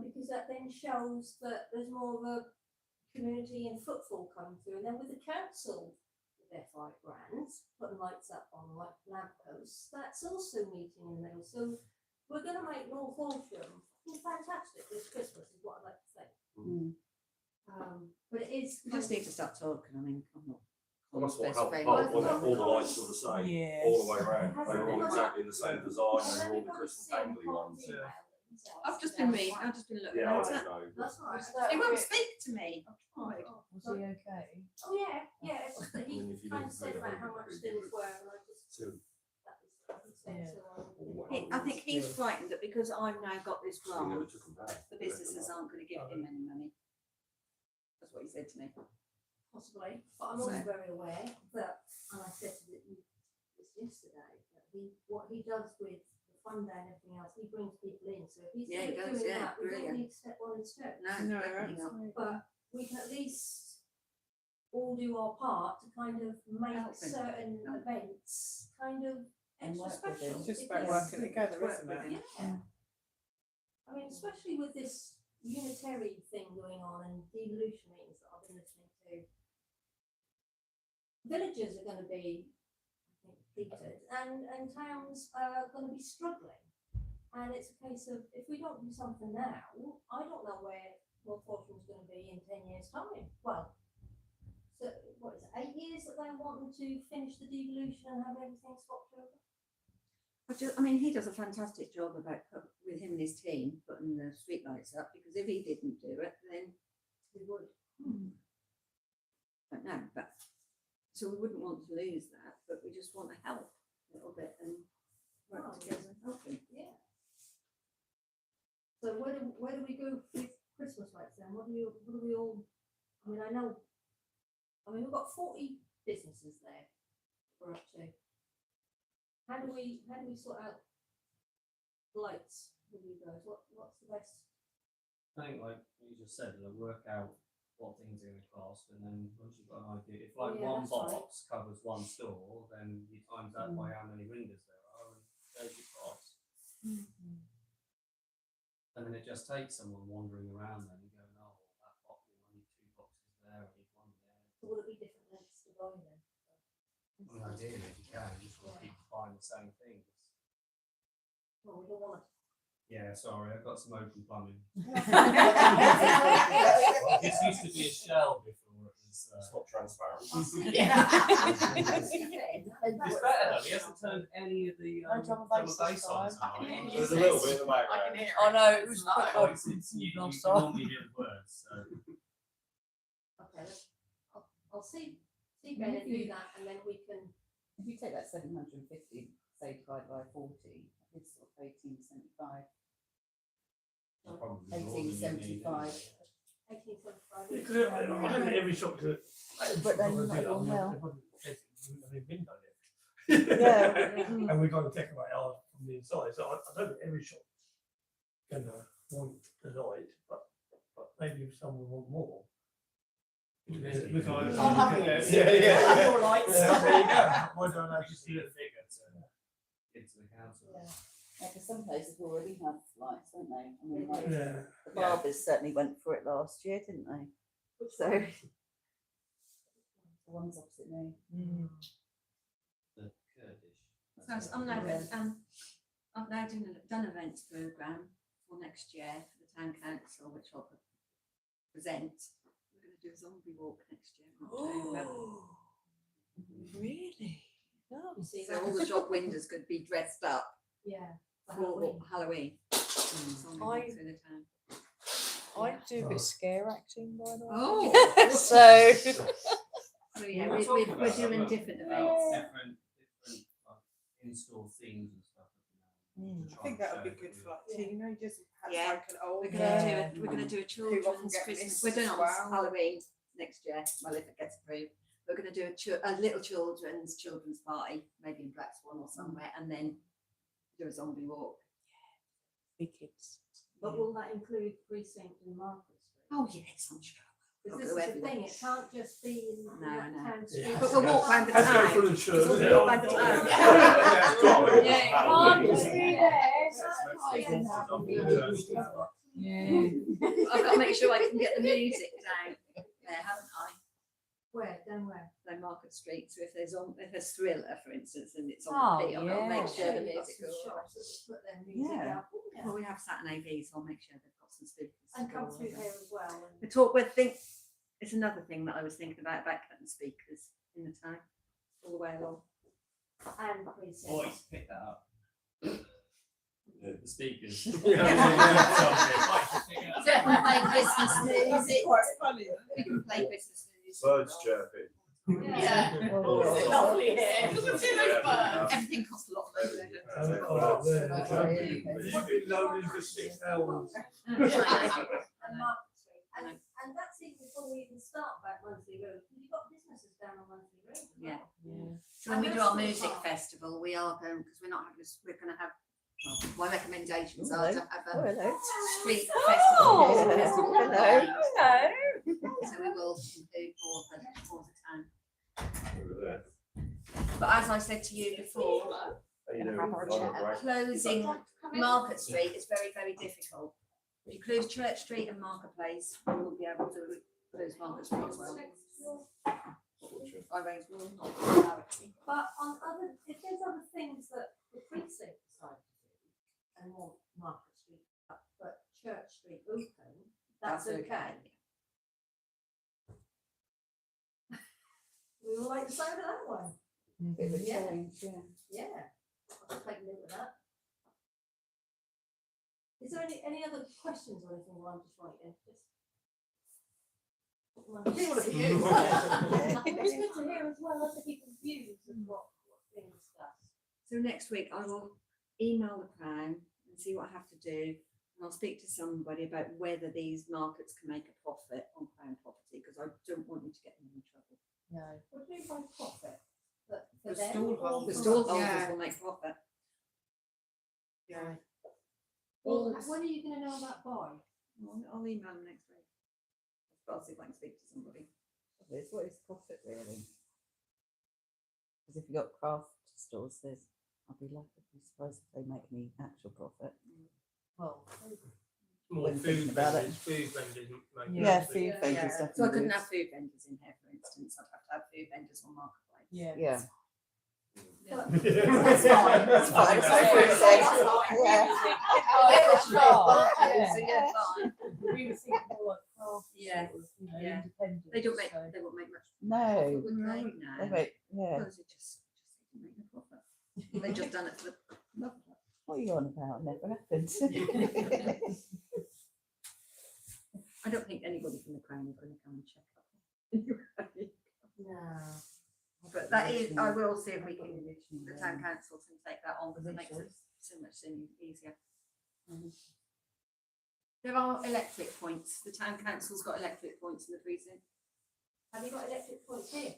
Because that then shows that there's more of a community and footfall coming through. And then with the council, with their 5 grand, putting lights up on lamp posts, that's also meeting in the middle. So we're going to make North Horsham fantastic this Christmas, is what I'd like to say. But it is. We just need to start talking. I mean, I'm not. Well, that's what best helped friend. Holt, wasn't it? All the lights were the same, Yes. all the way around. Has They were all everyone- exactly the same design, they were all the Christmas dangly ones. Yeah. I've just been reading, I've just been looking Yeah, I at it. don't know. That's right. He won't speak to me. I've tried. Was he okay? Oh, yeah, it's just that I mean, he if you kind didn't of said pay about how 100 much things were, and I just, So, that was, he said, Yeah. so I think he's frightened that because I've now got this we never grant, took them back. the businesses aren't going to give him any money. That's what he said to me. possibly, but I'm also So- very aware that, and I said to you this yesterday, that what he does with the fund and everything else, he brings people in, so if he's Yeah, he doing does, yeah, that, we don't brilliant. need to step on his toes. No, No, definitely not. But we can at least all do our part to kind of make Help him. certain Help. events kind of And extra work with him. special. it's just It about is. working together, Work isn't with it? him. Yeah. I mean, especially with this unitary thing going on and devolution meetings that I've been listening to. Villages are going to be, I think, petered, and towns are going to be struggling. And it's a case of, if we don't do something now, I don't know where North Horsham's going to be in 10 years' time. Well, so what is it, 8 years that they're wanting to finish the devolution and have everything swapped over? I mean, he does a fantastic job with him and his team putting the streetlights up, because if he didn't do it, then We would. I don't know, but so we wouldn't want to lose that, but we just want to help a little bit and work Oh, together and help him. Yeah. So where do we go with Christmas lights then? What do we all, I mean, I know I mean, we've got 40 businesses there. We're up to. How do we sort out lights with you guys? What's the best? I think like you just said, like, work out what things are going to cost, and then once you've got an idea, if like Yeah, one that's right. box covers one store, then you times that by how many windows there are, and there's your cost. And then it just takes someone wandering around then and going, oh, that box, I need 2 boxes there, I need 1 there. So will it be different lengths to buy then? Well, ideally, if you can, you just want to keep buying the same things. Well, we don't want to. Yeah, sorry, I've got some open plumbing. Yeah. This used to be a shell before it was. It's not transparent. It's better though. He hasn't turned any of the drum and bass bass this on. time. There's a little bit in the background. Oh no, it was Oh, you Lost can off. normally hear the words. So. Okay, I'll see Ben and do that, and then we can. If you take that 750, say divided by 40, it's sort of 1875. Probably more than you need, 1875. anyway. 1875. Because I don't think every shop to. But then not everyone will. Yeah. And we're going to decorate ours from the inside, so I don't think every shop gonna want the light, but maybe some will want more. I'll have it. Yeah. More lights. Yeah, there you go. Why don't I I just just need do a it? figure to give to the council. Yeah. Yeah, because some places already have lights, don't they? I mean, like, Yeah. the barbers certainly went for it last year, didn't they? So, the ones opposite me. The Kurdish. So I'm now, I've now done events programme for next year for the town council, which I'll present. We're going to do a zombie walk next year in October. Really? You see So that? all the shop windows could be dressed up Yeah. for for Halloween. Halloween. Zombie walk I- through the town. I do a bit of scare acting, by the way. Oh. So, So yeah, We're we're talking about doing that, different about events. different like, in-store themes and stuff. I think that would be good for like teenagers, perhaps Yeah. like an old. We're gonna do a children's get Christmas. missed We're doing it as on well. Halloween next year. Well, if it gets approved, we're gonna do a little children's party, maybe in Black Swan or somewhere, and then do a zombie walk. big kids. But will that include Precinct and Market Street? Oh yes, I'm sure. Because I'll this go is the thing, everywhere. it can't just be in No, that no. town street. Yeah. But we'll walk round the Let's go town. for the church. We'll walk round the town. Yeah, it can't just be there. Yeah. I've got to make sure I can get the music down there, haven't I? Where, down where? So Market Street. So if there's Thriller, for instance, and it's on Oh, the beat, I've got to make yeah. sure the We've got music some is all right. shops that will put their music Yeah. out. Well, we have sat in AV, so I'll make sure they've got some speakers. And come to go through on. here as well. We talk with it's another thing that I was thinking about curtain speakers in the town all the way along. And Precinct. Boys, pick that up. The speakers. Play Christmas music. Quite funny. We can play Christmas music. Birds chirping. Yeah. Oh, Lovely here. Everything costs a lot of money. Oh, there. Oh, yeah. You've been lonely for 6 hours. And Market Street. And that's even before we even start back Monthly Road. You've got businesses down on Monthly Road. as well. Yeah. So when we do our music festival, we are going, because we're not having we're going to have, well, my recommendations are to have Oh, a hello. street festival. Oh, festival hello. parade. Hello. So we will do all the time. Over there. But as I said to you before, How you doing? Right. closing Market Street is very, very difficult. If you close Church Street and Marketplace, we will be able to close Market Street as well. I raise will not allow it. But on if there's other things that the precinct decide to do and want Market Street up, but Church Street open, that's okay. We will like the sound of that one. Bit of a Yeah. change, yeah. Yeah, I'll take note of that. Is there any other questions or anything while I'm just writing? It's good to hear as well other people's views of what's being discussed. So next week I will email the Crown and see what I have to do. And I'll speak to somebody about whether these markets can make a profit on Crown property, because I don't want you to get them in trouble. No. What do you by profit? That for The them stall or holders. The for- stall holders Yeah. will make profit. Yeah. Well, when are you gonna know about buy? I'll email them next week. But I'll see if I can speak to somebody. What is profit really? Because if you've got craft stores, I'll be lucky if you surprised if they make any actual profit. Well, More When food thinking about it. vendors, food vendors. make Yeah, it. food Yeah. vendors Yeah, definitely. so I couldn't do. have food vendors in here, for instance. I'd have to have food vendors on Marketplace. yeah. Yeah. But- That's fine. That's fine. It's like food sales. Yeah. Oh, it's not. Yeah. Yeah. Yeah, fine. We were thinking more like craft Yeah, stores, you know, yeah. independent. They don't make, so- they won't make much No. profit, would they? No. No. They make, yeah. Well, it just make no profit. They've just done it for the love of it. What are you on about? Never happened. I don't think anybody from the Crown is going to come and check up. No. But that is, I will see if we can, the town council can take that on, because it makes it so much easier. There are electric points. The town council's got electric points in the precinct. Have you got electric points here?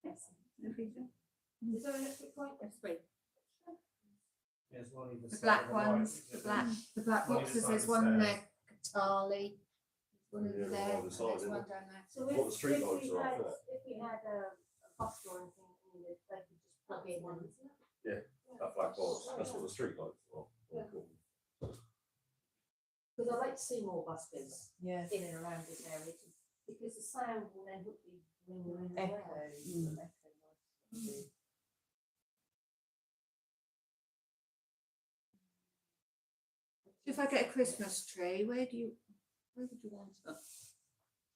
Yes, in the precinct. Is there an electric point? There's three. There's one either The side black of the light, ones, isn't the it? black One either boxes, side there's of the one stairs. there, Katali, one Yeah, over one there, either and side, there's isn't one it? down there. So What the street lights we are off, had, isn't it? if we had a bus or anything, you know, they could just plug in and. That black box, that's what the street lights are. Yeah. Because I'd like to see more buskers Yeah. in and around this area, because the sound will then hopefully ring around. Echo. Mm. Echo. If I get a Christmas tree, where would you want it?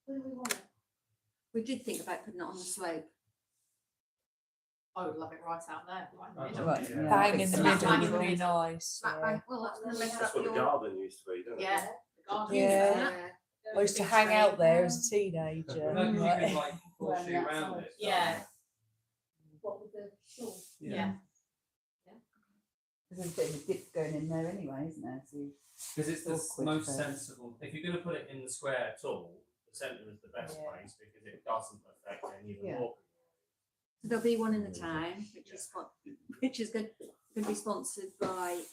Where do we want it? We did think about putting it on the slope. I would love it right out there, right in the middle. Right, Yeah. yeah. Bang in the Slap middle bang would in be the middle. nice. Flat Yeah. bank, well, that's going to mess That's up what the your. garden used to be, didn't it? Yeah. the garden. Yeah. I used to hang out there as a teenager. Maybe you like- could like horseshoe round it. Yeah. What with the shawl? Yeah. There's a bit of a dip going in there anyway, isn't there? So Because it's the Awkward most first. sensible, if you're gonna put it in the square at all, the centre is the best Yeah. place because it doesn't affect any of the Yeah. walking. There'll be one in the town, which is going to be sponsored by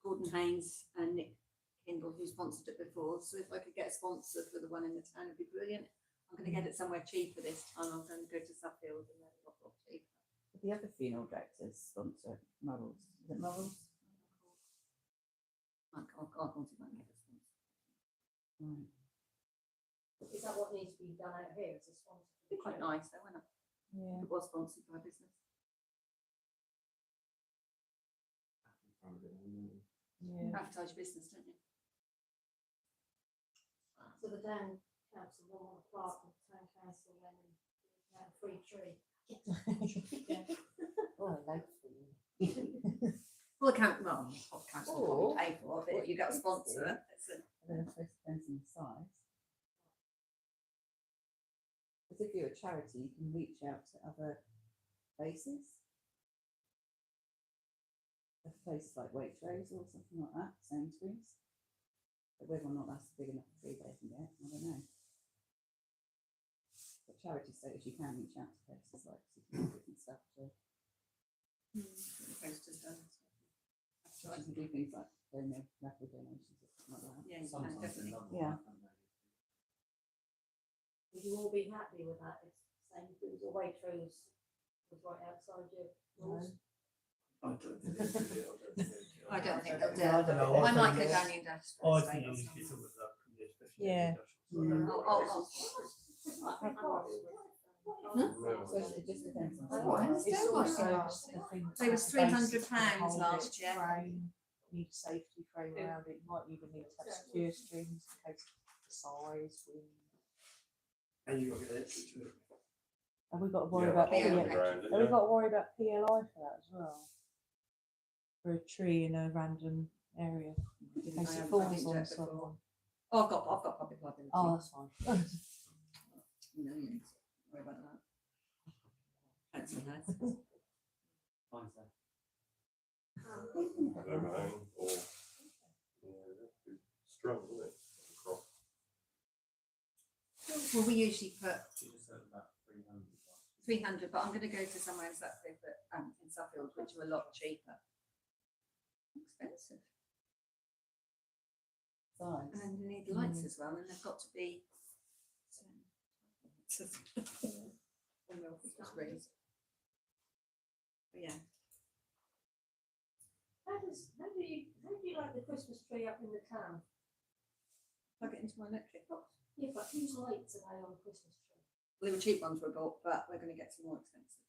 Gordon Haynes and Nick Kindle, who sponsored it before. So if I could get a sponsor for the one in the town, it'd be brilliant. I'm going to get it somewhere cheaper this time. I'm going to go to Suffield and then it'll be cheaper. the other funeral directors sponsor Morals. Is it Morals? I'll go see if I can get a sponsor. Right. Is that what needs to be done out here? Is a sponsor? It'd be quite nice though, wouldn't it? Yeah. It was sponsored by business. Yeah. Advertise your business, don't you? So the town council will want a plaque with the town council then and a free tree. Oh, I like food. Well, the council will Or- probably pay for it, but if you got a sponsor, it's a. I don't know if it depends on the size. Because if you're a charity, you can reach out to other places. A place like Waitrose or something like that, Sainsbury's. But whether or not that's big enough tree they can get, I don't know. But charity status, you can reach out to places like supermarkets and stuff to Posters done. That's right. you can do things like donate raffle donations or something like that. Yeah, you can Sometimes definitely. they love Yeah. that, don't they? Would you all be happy with that? If Sainsbury's or Waitrose was right outside your doors? I don't think they do it, I don't think they'll do I it. don't know, I I might think- go down the industrial I estate think or you need to something. get some of that from the especially. Yeah. So it just depends on Oh, I size. understand It's why also you just the thing. So it was to have the £300 basics to hold last it, year. frame, need a safety frame around it, you might even need to have secure strings in case of size, wind. And you got to get electric to it. Have we got to worry Yeah, about Yeah. PLI? underground, Have we got to worry about PLI for that as well? For a tree in a random area, in case it falls on someone. Oh, I've got public liability. Oh, that's fine. Millions. Worry about that. That's nice. Fine, so. Overhang or, yeah, that'd be strong, wouldn't it? Across. So Well, we usually put You just said about 300. 300, but I'm going to go to somewhere in Suffield, in Suffield, which are a lot cheaper. Expensive. Size. And you need lights as well, and they've got to be. Yeah. How do you like the Christmas tree up in the town? Plug it into my electric box. Yeah, but whose lights are they on a Christmas tree? Well, they were cheap ones were bought, but we're going to get some more expensive.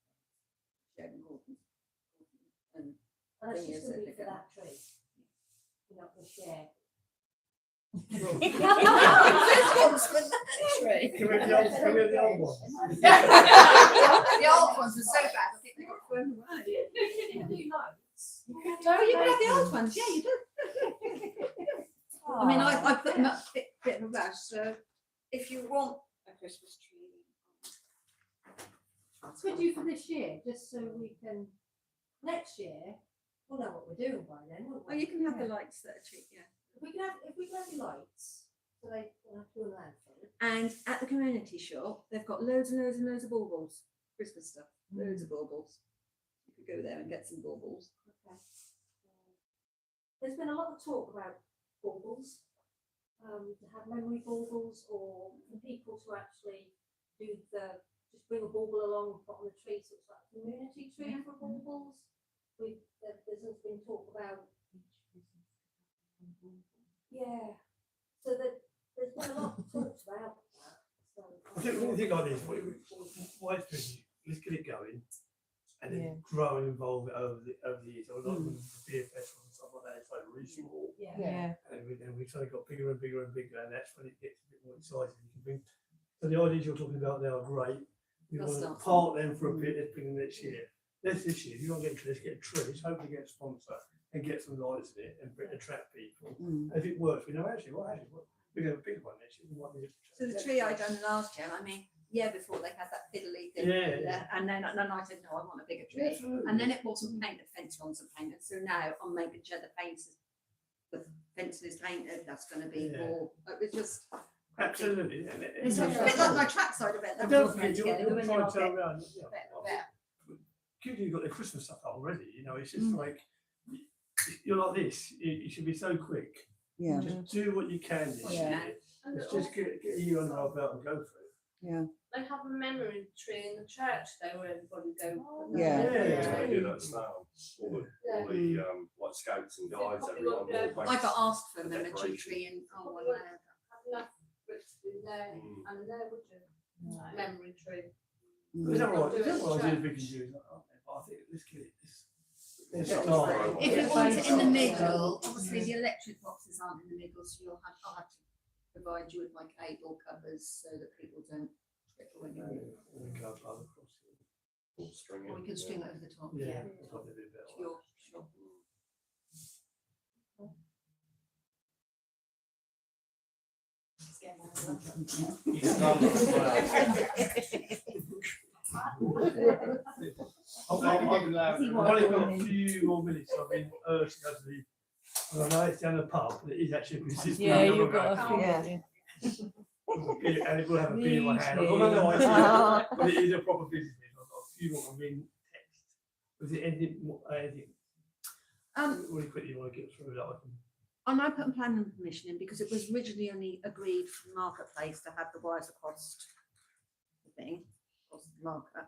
Share and Gordon. And And that's Thing just is gonna that be they for go- that tree. You're not gonna share. this one's for that tree. Can we have the old, can we have the old one? The old ones were so bad, I think they got thrown away. New lights. Oh, you can have the old ones, yeah, you do. I mean, I put them up a bit of a rush, so if you want a Christmas tree. Could you for this year, just so we can, next year, we'll know what we're doing by then, won't Oh, we? you can have the lights that are cheap, yeah. If we can have the lights, so they don't have to do a landfill. And at the community shop, they've got loads and loads and loads of baubles, Christmas stuff, loads of baubles. You could go there and get some baubles. Okay. There's been a lot of talk about baubles, to have memory baubles, or for people to actually do just bring a bauble along and put on a tree, so it's like a community tree for baubles. There's been talk about. Yeah, so there's been a lot of talk about that. So I think when you think like this, why it's doing, let's get it going, and then grow and evolve it over the years. I was like when the beer festival and stuff like that, it's like really small, yeah. and we've sort of got bigger and bigger and bigger, and that's when it gets a bit more exciting. You can bring, so the ideas you're talking about now are great. We They'll want to start part them for a bit. Let's bring them next year. Let's this year. If you want to get let's get a tree. Let's hopefully get a sponsor and get some lights in it and attract people. And if it works, we know actually we're going to have a big one next year. We might need So the tree I done last year, I mean, before they had that fiddly thing. Yeah. And then I said, no, I want a bigger tree. Absolutely. And then it wasn't painted, fence wasn't painted. So now I'm making sure the fence is painted, that's going to be more, it was just. Absolutely. It's a bit like my trackside event. But That don't was forget, together, you're and then trying I'll to turn get around. better. Good, you've got the Christmas stuff up already. You know, it's just like you're like this. You should be so quick. Yeah. Just do what you can this year. Let's just get a year under our belt and go for it. Yeah. They have a memory tree in the church though, where everybody go. Yeah. They do that now. All the like scouts and guides, everyone. I got asked for a memory decoration. tree and oh, Probably well, won't have enough bricks to do there and there, would you? Memory tree. Is that right? Is that Do it what in I church. do? Big and use, aren't they? But I think let's get it. Let's Yeah. start. if you want it in the middle, obviously the electric boxes aren't in the middle, so I'll have to provide you with my cable covers so that people don't trip when you All string or we can string it over the top. Yeah, that's what they do better. Sure, sure. I've only got a few more minutes. I've been urged to go to the. I know it's down the pub, but it is actually a business. Yeah, meeting. you've got a I'm few. Yeah, and it will have a beer in my hand. Usually. No, I see, but it is a proper business meeting. I've got a few more. I mean, text. Was it anything? Really quickly, you want to get through that? I can. And I put planning permission in because it was originally only agreed from Marketplace to have the wires across the thing, across the market.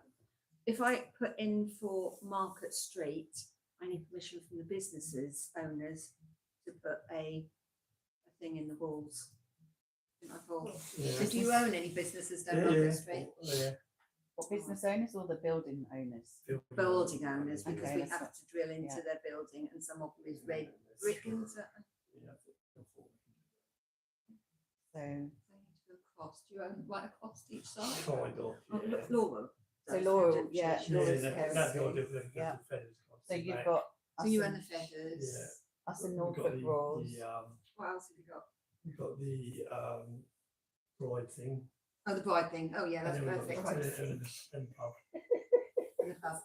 If I put in for Market Street, I need permission from the businesses owners to put a thing in the walls. And I thought, Yeah. do you own any businesses down Yeah, Market Street? yeah. What business owners or the building owners? Building owners, because Okay, we that's have what- to drill into yeah. their building and some of them is red brick, isn't it? So, They need to go across. Do you own right across each side? Kind of. Oh, Yeah. Laura. so Laura, yeah, Yeah, Laura's that's the Kerosene. idea for the Yeah. feathers. So you've got So us you and- own the feathers. Yeah. us in We've got Norfolk Royals. What else have you got? We've got the bride thing. Oh, the bride thing. Oh, yeah, that's and then we've got perfect. and the pub. In the pub.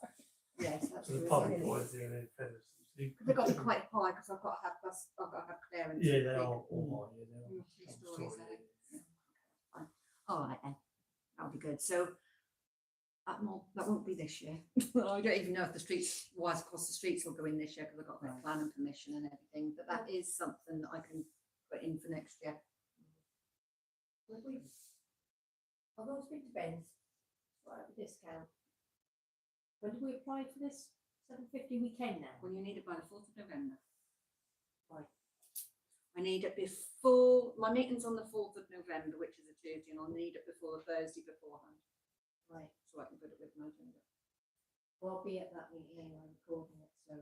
Yes, that's So the really pub good. bride thing and then feathers. They've got to be quite high because I've got to have clearance. Yeah, they Big. are all mine. Yeah, they are. Three stories there. Yeah. Fine. All right then, that'll be good. So that won't be this year. I don't even know if the streets, wires across the streets will go in this year because I've got that plan and permission and everything. But that is something that I can put in for next year. I'll go and speak to Ben. Right, the discount. When do we apply for this £7.50 weekend now? Well, you need it by the 4th of November. Right. I need it before, my meeting's on the 4th of November, which is a Tuesday, and I'll need it before the Thursday beforehand. Right. So I can put it with my agenda. Well, I'll be at that meeting anyway, recording it, so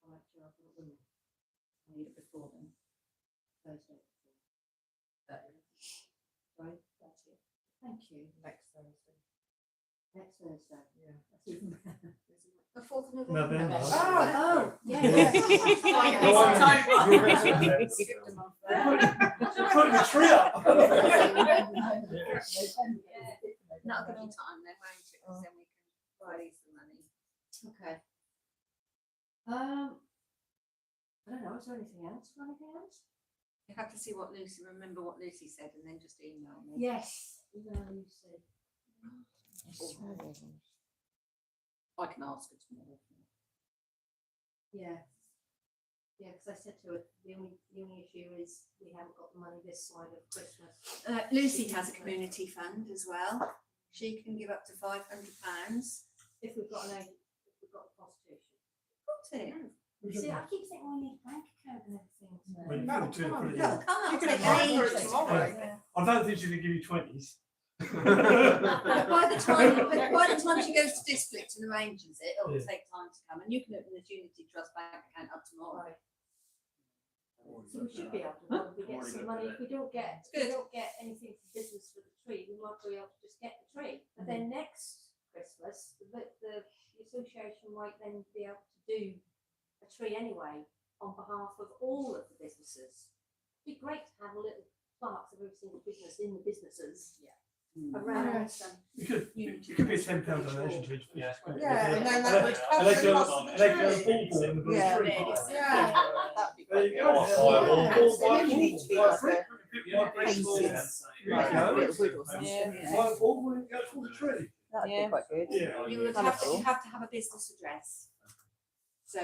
I'll make sure I've got it with me. I need it before then. Thursday. Right, that's it. Thank you. Next Thursday. Next Thursday, yeah. That's even better. The 4th of November. November. Oh, yeah. Skipped a month there. Putting the tree up. That'll give you time then, won't it? Because then we can raise the money. Okay. I don't know, is there anything else? Anything else? You have to see what Lucy, remember what Lucy said, and then just email me. Yes. Even though you said. I can ask her tomorrow. Yeah. Yeah, because I said to her, the only issue is we haven't got the money this side of Christmas. Lucy has a community fund as well. She can give up to £500. If we've got an agent, if we've got a prostitution. Got it. See, I keep thinking we need bank account and everything. So. Well, you could do it pretty No, easy. can't can take apply for it ages. tomorrow. Yeah. I don't think she's going to give you 20s. But by the time she goes to district and arranges it, it'll Yeah. take time to come. And you can open this Unity Trust bank account up tomorrow. Right. So we should be able to probably get some money. If we don't get, anything for business for the tree, we might be able to just get the tree. But then next Christmas, the association might then be able to do a tree anyway on behalf of all of the businesses. It'd be great to have a little plaques of every single business in the businesses. Yeah. Around some. It could be a £10 donation to each business. couldn't it? Yeah, and then that would And they cover the go, cost of the and they go tree. ball and put a Yeah. tree. Yeah. There you go. Yeah. One ball, will it go for the tree? That'd Yeah. be quite good. Yeah. You would have to have a business address. So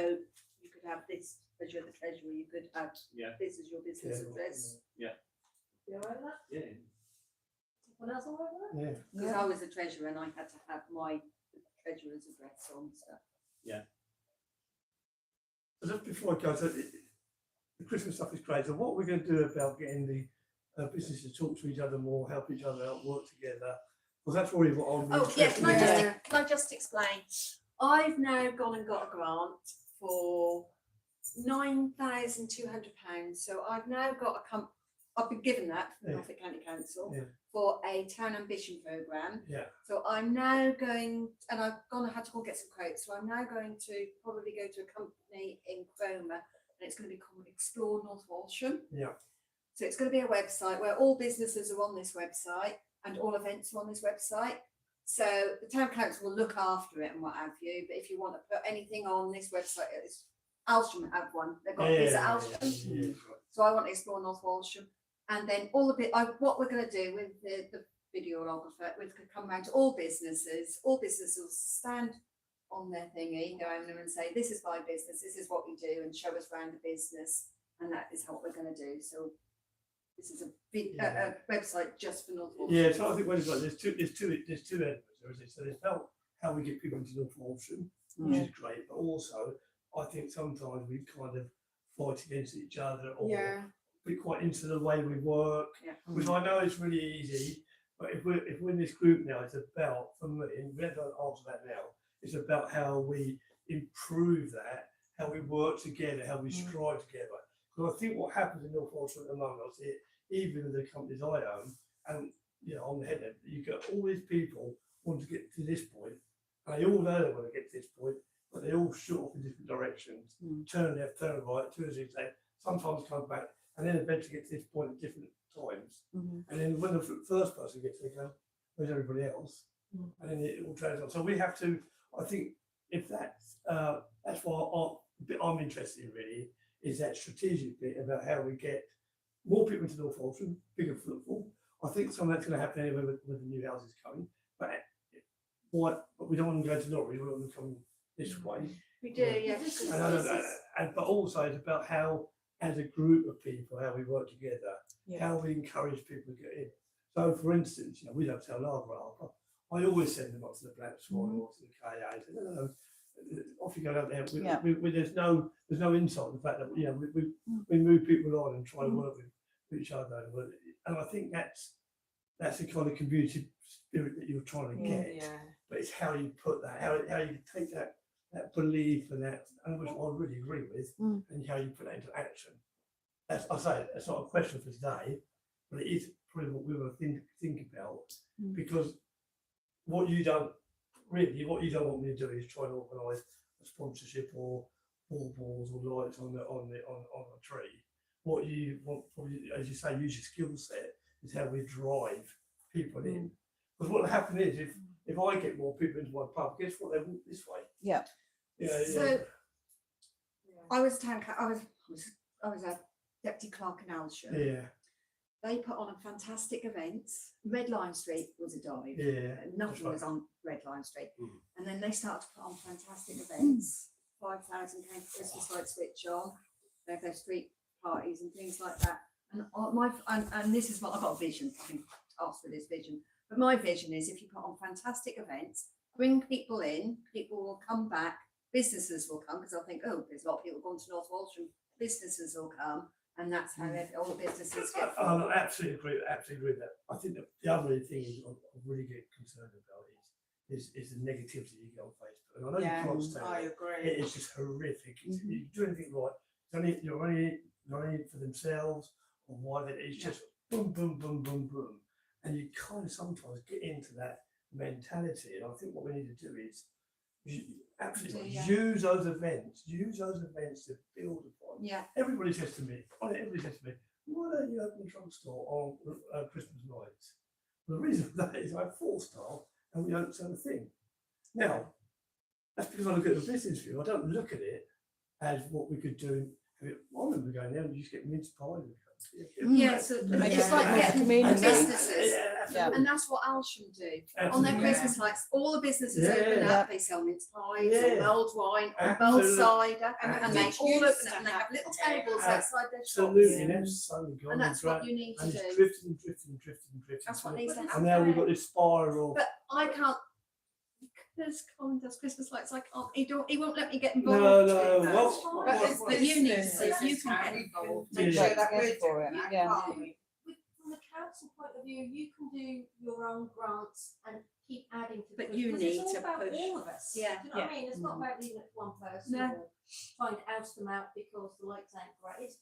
you could have this as you're the treasurer, you could have this as your business Yeah. address. You all right with that? Yeah. What else all right with that? Yeah. Because I was a treasurer and I had to have my treasurer's address on stuff. So just before I go, so the Christmas stuff is great. So what are we going to do about getting the businesses to talk to each other more, help each other out, work together? Well, that's really what I'm Oh yeah, interested in. can I just explain? I've now gone and got a grant for £9,200. So I've now got I've been given that from Yeah. Norfolk County Council Yeah. for a town ambition programme. Yeah. So I'm now going, and I've gone and had to go get some quotes. So I'm now going to probably go to a company in Cromer, and it's going to be called Explore North Walsham. Yeah. So it's going to be a website where all businesses are on this website and all events are on this website. So the town council will look after it and what have you. But if you want to put anything on this website, Alsham have one. They've got Visit Alsham. So I want to explore North Walsham. And then all the what we're going to do with the videographer, we're going to come around to all businesses will stand on their thingy, go over them and say, this is my business, this is what we do, and show us around the business. And that is what we're going to do. So this is a website just for North Walsham. Yeah, so I think when it's like there's two elements, there is it? So there's how we get people into North Walsham, which is great, but also I think sometimes we kind of fight against each other or be quite into the way we work, which I know is really easy. But if we're in this group now, it's about, for me, and we don't answer that now, it's about how we improve that, how we work together, how we strive together. Because I think what happens in North Walsham at the moment, I see it even in the companies I own, and on the head end, you get all these people want to get to this point, and they all know they want to get to this point, but they all shoot off in different directions, turn left, turn right, turn zigzag, sometimes come back, and then eventually get to this point at different times. And then when the first person gets there, go, where's everybody else? And then it all turns on. So we have to, I think, if that's why the bit I'm interested in really is that strategic bit about how we get more people into North Walsham, bigger footfall. I think some of that's going to happen anyway with the new houses coming. But but we don't want them going to Norwich. We want them coming this way. We do, yeah. But also it's about how, as a group of people, how we work together, how we encourage people to get in. So, for instance, we don't sell lager alcohol. I always send them up to the Black Swan or to the KA. No, off you go out there. There's no insight in the fact that we move people on and try to work with each other, and I think that's the kind of community spirit that you're trying to get. But it's how you put that, how you take that belief and which I really agree with, and how you put that into action. That's not a question for today, but it is probably what we want to think about, because what you don't want me to do is try to organise a sponsorship or baubles or lights on a tree. What you want, probably, as you say, use your skill set is how we drive people in. Because what will happen is if I get more people into my pub, guess what? They walk this way. Yeah. So I was I was a deputy clerk in Aylshire. Yeah. They put on a fantastic event. Red Line Street was a dive. Yeah. Nothing was on Red Line Street. And then they started to put on fantastic events. 5,000 came to Christmas light switch on. They have their street parties and things like that. And this is what I've got a vision. I've been asked for this vision. But my vision is if you put on fantastic events, bring people in, people will come back, businesses will come, because they'll think, oh, there's a lot of people going to North Walsham, businesses will come, and that's how all the businesses get. I absolutely agree with that. I think that the other thing I really get concerned about is the negativity you get on Facebook. And I know you can't stand I it. agree. It is just horrific. You do anything right, you're only for themselves or why it's just boom, boom, boom, boom, boom. And you kind of sometimes get into that mentality. And I think what we need to do is use those events to build upon. Yeah. Everybody says to me, why don't you open a drugstore on Christmas nights? The reason for that is I have 4 staff and we don't sell a thing. Now, that's because I look at the business view. I don't look at it as what we could do. I remember going there and you just get mince pie. So it's like getting businesses. And that's what Aylsham do. On their Christmas lights, all the businesses open up, they sell mince pies, or mulled wine, or mulled cider, and they all open up and they have little tables outside their shops. Absolutely, and that's what you need to do. Drifting. That's what needs to happen. And now we've got this spiral. But I can't. Because Colin does Christmas lights, I can't. He won't let me get involved. No. But you need to see if you can get involved. Make sure that goes for it. Yeah. From the council point of view, you can do your own grants and keep adding to. But you need to push. All of us. Yeah. Do you know what I mean? It's not about leaving it to one person No. or trying to oust them out because the lights ain't great.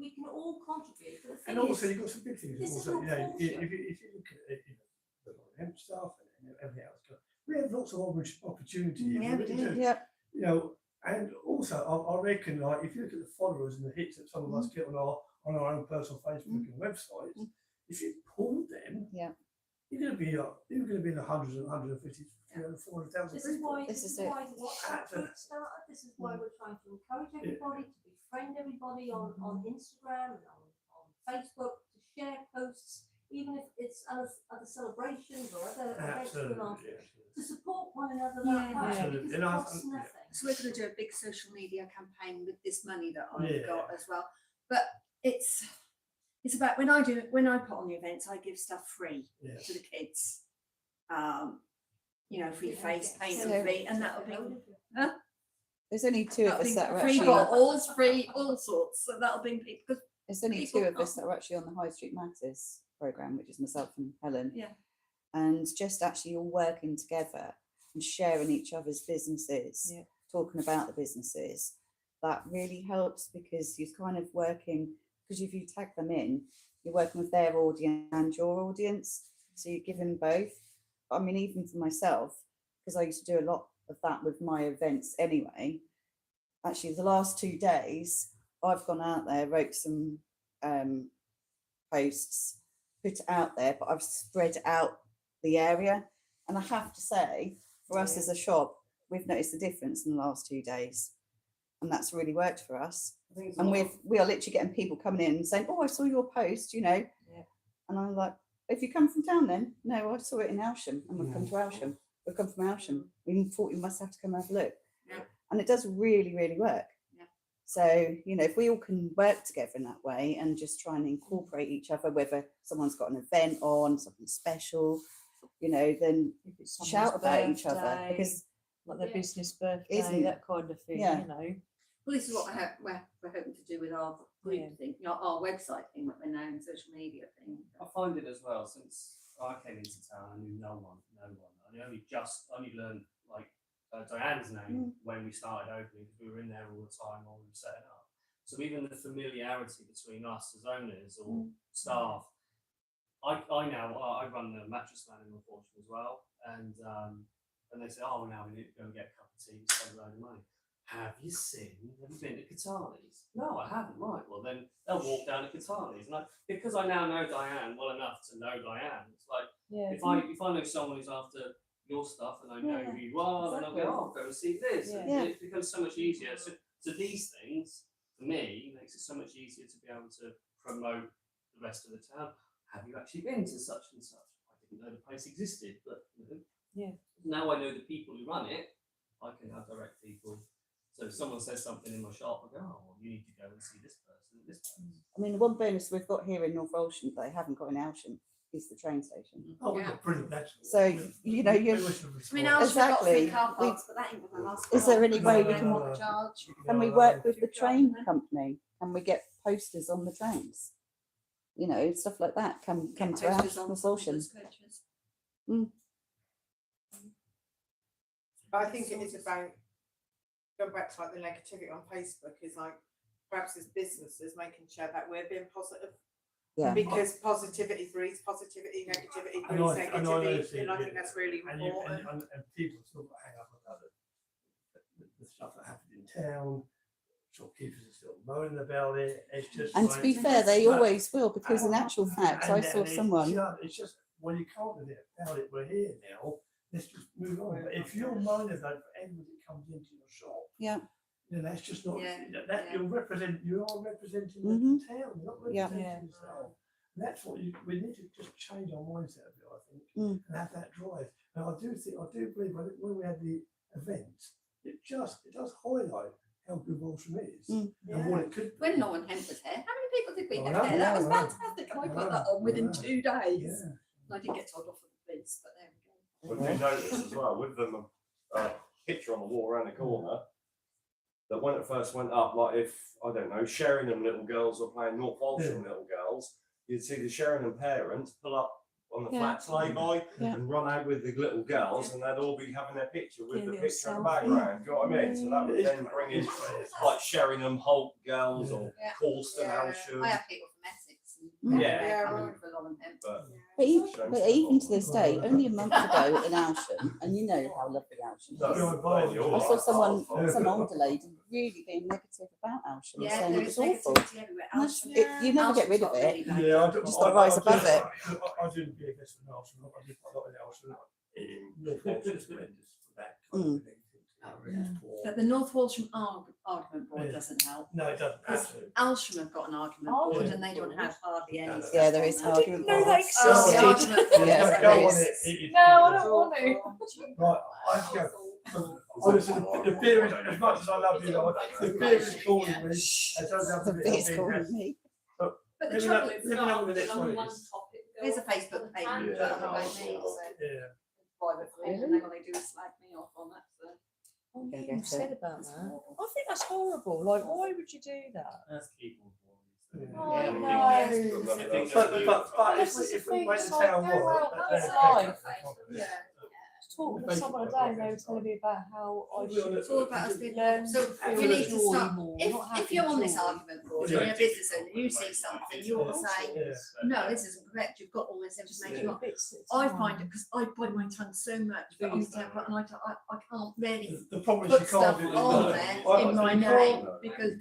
We can all contribute. But the thing And also, is, you've got some big things. this is Also, not if you look at the hemp stuff and everything else, we have lots of opportunity. Yeah, we do. Yeah. And also, I reckon, like, if you look at the followers and the hits that some of us get on our own personal Facebook and websites, if you pull them, you're going to be in the hundreds and 150, 400,000 this is people. why This is why it. the WhatsApp group started. This is why we're trying to encourage everybody to befriend everybody on Instagram and on Facebook, to share posts, even if it's other celebrations or other events going on, to support one another that way, because it costs nothing. So we're going to do a big social media campaign with this money that I've got as well. But it's about when I put on the events, I give stuff free to the kids. Free face paint and free, and that'll be. There's only 2 of us that are free actually. bottles, free all sorts. So that'll bring people. There's only 2 of us that are actually on the High Street Matters programme, which is myself and Helen. Yeah. And just actually all working together and sharing each other's businesses, talking about the businesses, that really helps, because you're kind of working, because if you tag them in, you're working with their audience and your audience, so you're giving both. I mean, even for myself, because I used to do a lot of that with my events anyway, actually the last 2 days I've gone out there, wrote some posts, put it out there, but I've spread out the area, and I have to say, for us as a shop, we've noticed the difference in the last 2 days, and that's really worked for us. And we are literally getting people coming in and saying, oh, I saw your post, and I'm like, If you come from town, then no, I saw it in Aylsham, and we've come to Aylsham. We've come from Aylsham. We thought you must have to come and have a look, and it does really, really work. Yeah. So you know, if we all can work together in that way and just try and incorporate each other, whether someone's got an event on something special, you know, then If it's shout someone's about each other, birthday, because like their Yeah. business birthday, Isn't it? that kind of thing, Yeah. you know. Well, this is what we're hoping to do with our group Yeah. thing, you know, our website thing that we're now in, social media thing. I find it as well, since I came into town, I knew no one. I only learned like Diane's name when we started opening, because we were in there all the time while we were setting up. So even the familiarity between us as owners or staff, I run the mattress man in North Horsham as well, and they say, oh, now we need to go and get a cup of tea, spend a load of money. Have you been to Catani's? No, I haven't. Right, well then they'll walk down to Catani's, and because I now know Diane well enough to know Diane, it's like Yeah. if I know someone who's after your stuff and I know Yeah, who you are, then I'll exactly. go, oh, go and see this. And Yeah. it becomes so much easier. So these things, for me, makes it so much easier to be able to promote the rest of the town. Have you actually been to such and such? I didn't know the place existed, but you know, Yeah. now I know the people who run it, I can now direct people. So if someone says something in my shop, I go, oh, well, you need to go and see this person at this place. I mean, the one bonus we've got here in North Aylsham that they haven't got in Aylsham is the train station. Oh, we've got brilliant, actually. So, you know, you- I mean, Exactly. I've got free car We- parks, but that ain't gonna last. Is there any way we No, can, no, no. charge? can we work with the train company? Can we get posters on the trains? You know, stuff like that. Come to Posters on North Aylsham. coaches. But I think it is about going back to like the negativity on Facebook is like perhaps as businesses making sure that we're being positive. Yeah. Because positivity breeds positivity, negativity And breeds I know negativity, and I yeah. think that's really And important. and people still got hang up about the stuff that happened in town. Shopkeepers are still moaning about it. It's just And to be fair, they always will, because in actual fact, I saw someone. It's just, well, you can't do it about it. We're here now. Let's just move on. But if you're moaning about anyone that comes into your shop, Yeah. then that's just not Yeah, that yeah. You are representing Mhm. the town. You're not Yeah. representing yourself. And that's what we need to just change our mindset a bit, I think, Mm. and have that drive. And I do believe when we had the event, it does highlight how good Walsham is and what it could be. When Lauren Hemp was here, how many people did we I have know, there? That was I know. fantastic. And I I put know, that on within I know. 2 days. Yeah. And I didn't get told off for the police, but there we go. But do notice as well, with the picture on the wall around the corner, that when it first went up, like if, I don't know, Sheringham little girls were playing North Walsham little girls, you'd see the Sheringham parents pull up on the Yeah. flats lay-by Yeah. and run out with the little girls, and they'd all be having their picture with Yeah, the little picture in the selfie. background. Do you know what I mean? So that would then bring in like Sheringham Holt girls or Yeah. Colston, Yeah. Aylsham. I have people from Essex Mm. Yeah. coming for Lauren Hemp. But But even to this day, only a month ago in Aylsham, and you know how lovely Aylsham No, is. I I saw someone, Yeah. some older lady, really being negative about Aylsham, Yeah, saying there it is was awful. negativity everywhere. And that's- Aylsham- you never get rid of Alsham's got it. really bad. Yeah, Just gotta rise above it. I didn't be against the Nelson. I did quite a lot in Nelson. North Walsham's horrendous for that kind of thing. It's poor. But the North Walsham argument board Yeah. doesn't help. No, it doesn't. Because Absolutely. Aylsham have got an argument Oh, board yeah. and they don't have hardly any. Yeah, stuff Yeah, there on is there. argument know that boards. existed. Oh, the argument board, Yeah, yes, there Go on is. it. No, I don't want to. Right, I have to go. Honestly, the beer is, as much as I love you, the beer is calling me. It does have The to be. beer's calling me. But the Let me trouble know- is, let me know when the next on one one is. topic. there's a Facebook page Yeah. run by me, so Yeah. private page, and then when they do slag me off on that, so. Oh, Gonna yeah, get you said it. about that. I think that's horrible. Like, why would you do that? That's keyboard warriors. Yeah. Oh, Yeah, no. But if we make the town Go work, out, that's that's life. Yeah. Talking to someone today, they were telling me about how I should It's all about us being, learn so to you feel need to joy start, more, not if having you're on this joy. argument board, Yeah. you're a business owner, you see something, you ought to say, Yeah. no, this isn't correct, you've got all this information. Yeah. I find it, because I bite my tongue so much, but on the temper, and I can't really The problem is put you stuff can't do it. on there in my name, because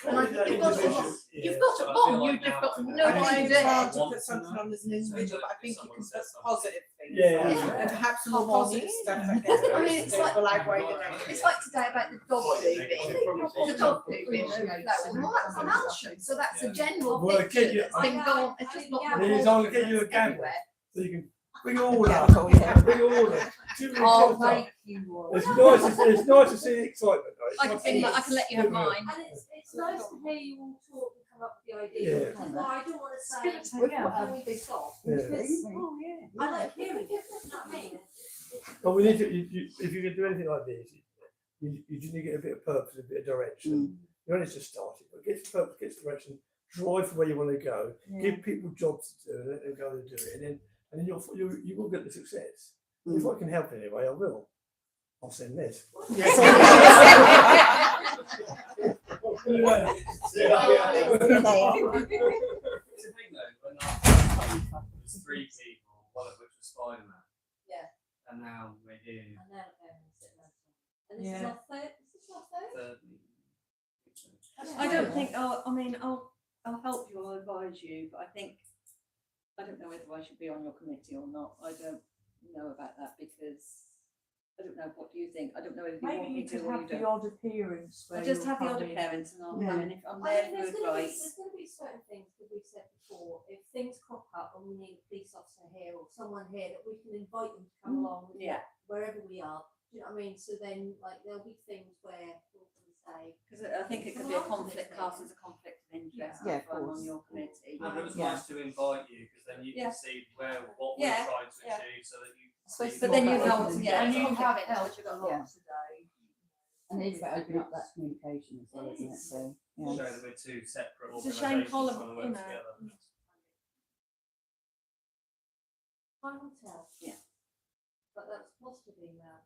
and I think you've got to, you've got it on, you've just got no I think it's hard idea. to put something on as an individual, but I think you can put positive things. Yeah. And perhaps some Come more on positive in. stuff that gets I mean, it's like- will outweigh the negative. It's like today about the dog pooping, the dog pooping, well, that's an Aylsham, so that's a general Well, picture again, that's been gone, it's just not. Liz, I'll get you a gavel. everywhere. So you can bring all Yeah, up. oh, yeah. Bring all up. Too many I'll jobs up. make you one. It's nice to see the excitement though. It's I can, nice to see I can let you have it. mine. And it's nice to hear you all talk and come up with the ideas, Yeah. which is why I don't wanna say, It's gonna take what out can we stop? Yeah. Because Oh, yeah. I like hearing it, you know what I mean? But we need to, if you can do anything like this, you just need to get a bit of purpose, a bit of direction. You only just started, but get purpose, get direction, drive for where you want to go, give people jobs to do and let them go and do it, and then you will get the success. If I can help in any way, I will. I'll send this. It's the thing though, when there's 3 people, one of which was Spider-Man. Yeah. And now we're here. And now they're sitting there. And this is Yeah. our third, is this our third? Third. I don't think, I mean, I'll help you, I'll advise you, but I don't know whether I should be on your committee or not. I don't know about that because, I don't know, what do you think? I don't know if you want Maybe me you to could or you have the don't. odd appearance where I just you'll have the come odd in. appearance and I'll Yeah. come in if I'm I there mean, for there's gonna be advice. certain things that we've said before, if things crop up and we need a police officer here or someone here, that we can invite them to come along with Yeah. wherever we are, do you know what I mean? So then, like, there'll be things where we'll say, Because I think it could be a conflict, cast as a conflict of interest Yeah, if of I'm on course. your committee. No, but it was Yeah. nice to invite you because then you Yeah. can see what Yeah, we're trying to yeah. achieve so that you. So see But then you Yeah. know, yeah, And you it's have conflict, helped but a you've lot got- today. And it's about opening up that communication as well, isn't it? So, Show yeah. that we're 2 separate It's a shame organisations Colin, trying to you work know. together. time will tell. Yeah. But that's positive email.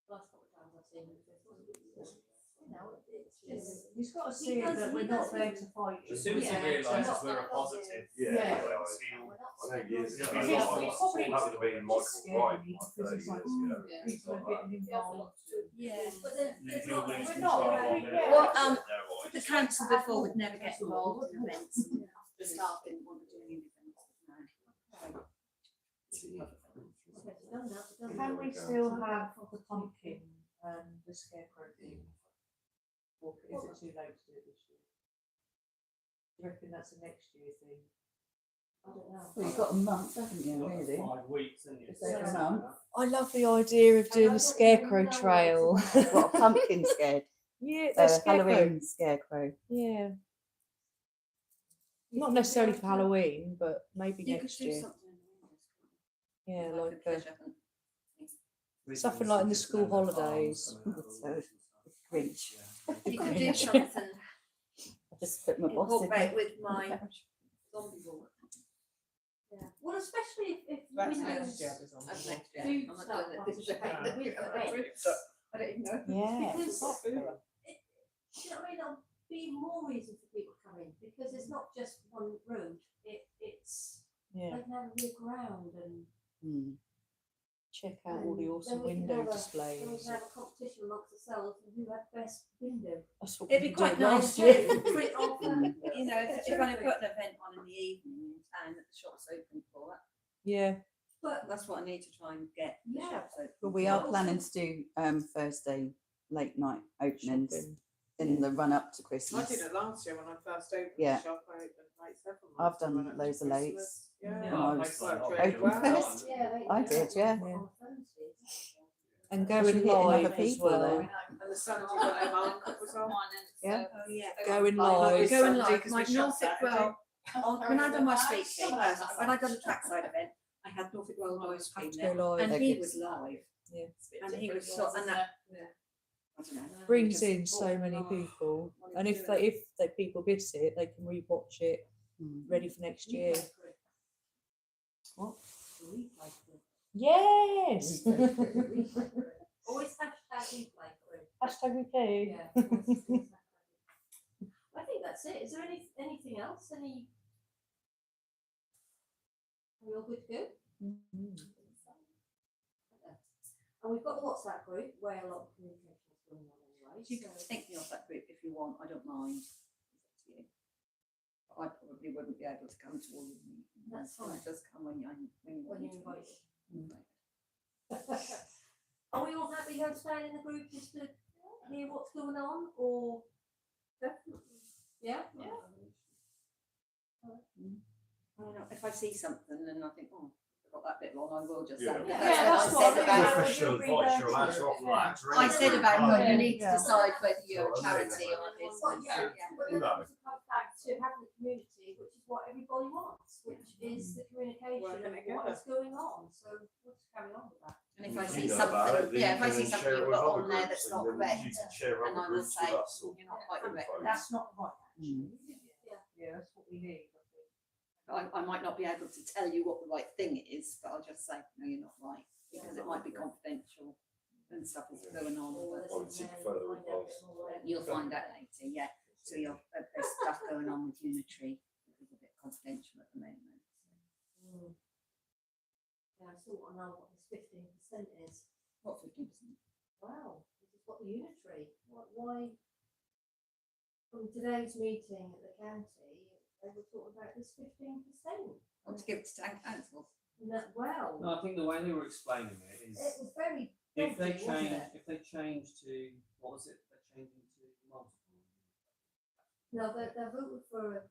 Last couple of times I've seen it, you know, it's just. You've got to see it that we're not there to fight you. As soon as Yeah, he realises so we're a not- positive, Yeah. Yeah. we'll I feel. know years ago, Yeah. I was to be in Michael Wright like 30 years ago. Yeah. People are getting involved. Yeah. But then, there's You'll not, lose we're control not, of we're it. not- Well, the council before would never get involved in events and the staff didn't want to do any events. Okay, so done that, done Can that. we still have the pumpkin and the scarecrow thing? Or is it too late to do it this year? Do you reckon that's a next year thing? I don't know. Well, you've got a month, haven't you, really? 5 weeks, isn't it? It's over a month. I love the idea of doing the scarecrow trail. What, a pumpkin scared? Yeah, A that's scarecrow. Halloween scarecrow. Yeah. Not necessarily for Halloween, but maybe You could next do year. something. Yeah, like a like pleasure hunt. something like in the school holidays. So, Grinch. You could do something, I just put my boss in incorporate there. with my zombie board. Yeah. Well, especially if That's windows next year, isn't it? That's next year. do I'm not start doing it this like year. with events. I don't even know. Yeah. Because, do you know what I mean, there'll be more reason for people to come in, because it's not just one road, it's, Yeah. they can have a walk around and. Hmm. Check out all the and awesome then we can window have a- displays. then we can have a competition amongst ourselves and who had best window. That's what It'd be we quite did nice last to year. print off, Mm. you know, if you're going to put an event on in the evening in town that the shop's open for, Yeah. But that's what I need to try and get the Yeah. shops open. But we are planning to do Thursday late night openings Shopping. in the run up to I Christmas. did it last year when I first opened Yeah. the shop. I opened late 7 months. I've to done run up to loads of Christmas. lates. Yeah. And I was Worked really open well. first. yeah, I did, yeah. on Thursdays. And Because going you're hitting other live as people well. there. And the Sunday when their market was on. Yeah. Oh, yeah. Going Like, live. Sunday, Going live, 'cause my we shut Norfolk Saturday. Well, when I done my street team, when I done the trackside event, I had Norfolk Well ice cream Have to there, go live. and he Okay. was live. Yeah. And he was so, and that, I don't know. Brings in so many people. And if they people miss it, they can rewatch it Mm. ready for next year. What? Yes. Always hashtag replay crew. Hashtag replay. Yeah. always hashtag. I think that's it. Is there anything else? Are we all good to go? And we've got the WhatsApp group where a lot of communication is going on anyway. You can so- think me off that group if you want, I don't mind. It's up to you. I probably wouldn't be able to come to all of them. That's fine. Just come when you When want you me to. invite Are we all happy here staying in the group just to hear what's going on, or? Definitely. Yeah? If I see something and I think, oh, I got that bit wrong, I will just say. Yeah. Yeah, that's what what I said I mean. about. Professional advice, you're allowed to offer that. I said about Oh, you need to Yeah. decide whether you're a Well, I mean, charity or a Well, business. yeah, but then No. it also comes back to having a community, which is what everybody wants, which is the communication Working of what together. is going on, so let's carry on with that. And if I You see know about it, something, then yeah, you if I can see then something share it you've with got other on there groups, that's and not then correct, you can share and other I will groups say, with us. Or you're not quite correct. That's not right, actually. Yeah, that's what we need, I think. I might not be able to tell you what the right thing is, but I'll just say, no, you're not right, because it might be confidential and stuff is going on. Or But I would seek further advice. you'll find out later, yeah. So there's stuff going on with Unitary, which is a bit confidential at the moment. Yeah, I still want to know what this 15% is. What 15%? Wow, this is what the unitary, why? From today's meeting at the county, they were talking about this 15%. What to give to town council? Well, No, I think the way they were explaining it it is was very if they dodgy, wasn't change, it? if they change to, what was it, they're changing to multiple. No, they're voting for,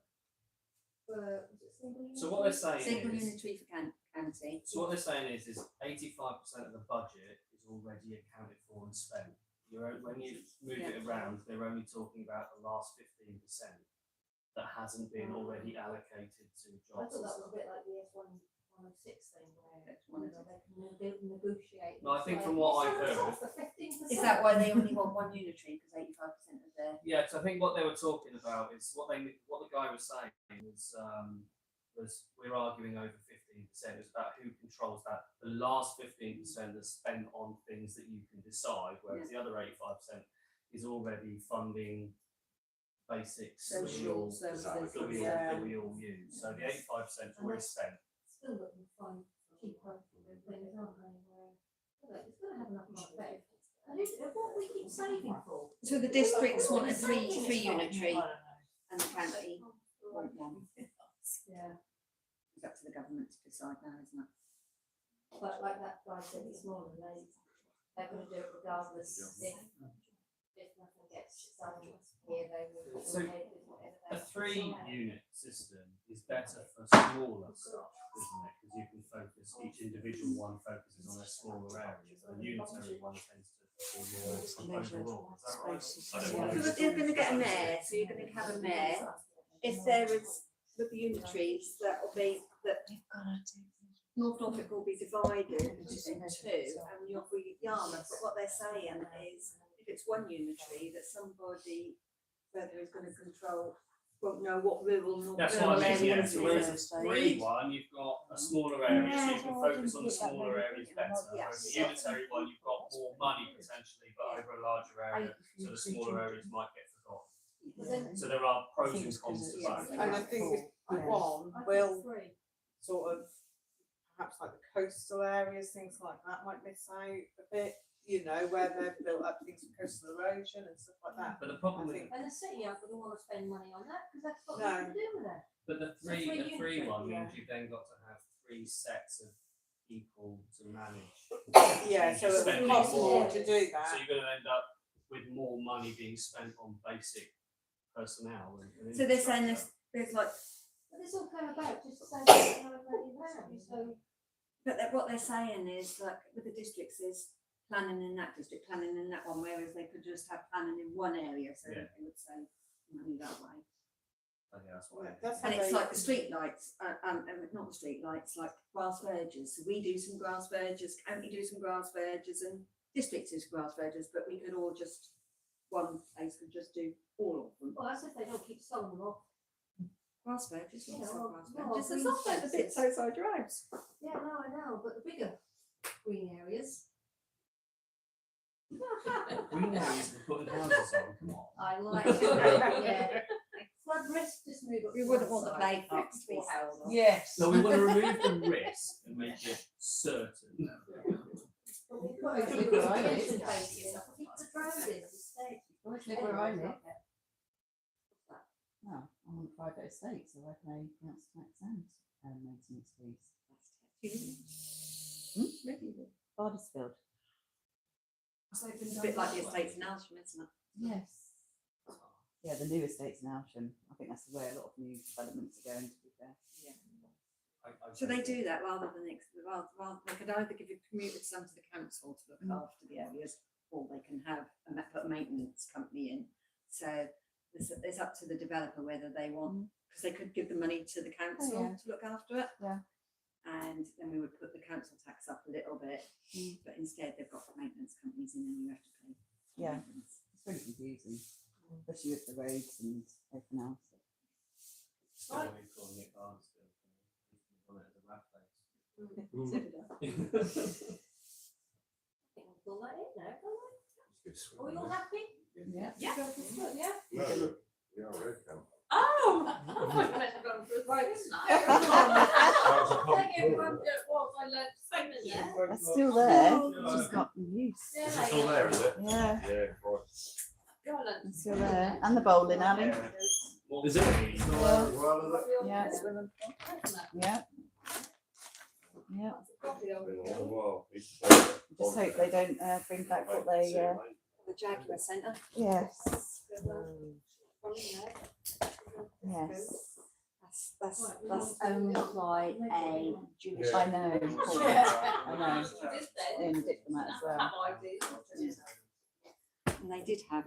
was it single unitary? So what they're saying Single is, Unitary for county. so what they're saying is 85% of the budget is already accounted for and spent. When you move it around, they're only talking about the last 15% that hasn't been already allocated to I jobs thought and that was stuff. a bit like the S106 thing where, you know, they can negotiate. No, I think from what I've heard- For 15%. Is that why they only want one Unitary, because 85% of their. Yeah, so I think what they were talking about is what the guy was saying was we're arguing over 15%. It's about who controls that. The last 15% is spent on things that you can decide, whereas the other 85% is already funding basic Social services services, that we all use. So the 85% is already spent. Still looking to find cheaper things, aren't they? Where it's going to have enough effect. And what we keep saving for? So the districts want a three Unitary and the county want one. Yeah, It's up to the government to decide now, isn't it? but like that guy said this morning, they're going to do it regardless if nothing gets done here, they will. So, take it, whatever they A 3 decide. unit system is better for smaller stuff, isn't it? Because you can focus, each individual one focuses on their smaller areas. A unitary one tends to be more overall. Is that right? I don't know. So you're going to get a mayor, so you're going to have a mayor. If there is, with the Unitaries, that will be, that North Norfolk will be divided into two, and you'll be Yarmouth, but what they're saying is, if it's one Unitary, that somebody, whether is going to control, won't know what rural That's what I mean, yeah. areas So it whereas is. a 3-1, you've got a smaller area, so you can focus on the smaller areas better. Whereas a unitary one, you've got more money potentially, but over a larger area, so the smaller areas might get forgotten. So there are pros and cons to both. And I think with I one, think will three. sort of, perhaps like the coastal areas, things like that might miss out a bit, you know, where they've built up things for coastal erosion and stuff like that. But the problem I with think- And the city aren't going to want to spend money on that because that's got No. nothing to do with it. But the So three, three a 3-1 unitary, means you've then got to have 3 sets of people to manage. Yeah, so it Spending would cost more. more to do So that. you're going to end up with more money being spent on basic personnel. And So they're saying infrastructure. there's like, But this all came about just to save £9 so. but what they're saying is like with the districts is planning in that district, planning in that one, whereas they could just have planning in one area, so Yeah. they would save money that way. Oh, yeah, that's what Yeah, I that's And how it's they- like the street lights, not the street lights, like grass verges. So we do some grass verges, county do some grass verges, and districts do some grass verges, but we could all just, one place could just do all of them. Well, that's if they don't keep selling them off. Grass verges, Yeah, lots of well, grass well, verges. There's green also the spaces. bits outside your house. Yeah, no, I know, but the bigger green areas. Green areas for putting houses on, come on. I like it, yeah. Flood risk just move up. We to wouldn't one want the side. playgrounds to be sold off. Yes. So we want to remove the risk and make it certain. But we've got Well, to look do where I live. retention bases, keep the road in, the state. Look where I live. No, I'm on a private estate, so I pay council tax and maintenance fees. Bardisfield. It's a bit like the estates in Elsham, isn't it? Yes. Yeah, the new estates in Alsham. I think that's where a lot of new developments are going, to be fair. So they do that rather than, rather, they could either give a commuted sum to the council to look after the areas, or they can have, put a maintenance company in. So it's up to the developer whether they want, because they could give the money to the council yeah. to look after it. Yeah. And then we would put the council tax up a little bit, but instead they've got maintenance companies in and you have to pay. Yeah. maintenance. It's really confusing, especially with the roads and everything else. Still when we call it Barnstable, we call it as a rap place. We'll let it know, don't we? It's good Are we all swim, happy? Yeah. Yeah. Yeah. No, look, we are red camp. Oh, I thought you meant to go through the road, didn't I? That was a public Thank you, forum. it was, I learned something there. It's still there, it's just not in use. Yeah, Is it still there, is it? Yeah, Yeah, right. Go on then. it's still there. And the bowling alley. Is it? Well, Yeah. Yeah. Yeah. it's been a long while. Just hope they don't bring back what they, The Jaguar Centre. yes, yes. That's owned by a Jewish. I know, Paul, I know, in Diplomat as well. And they did have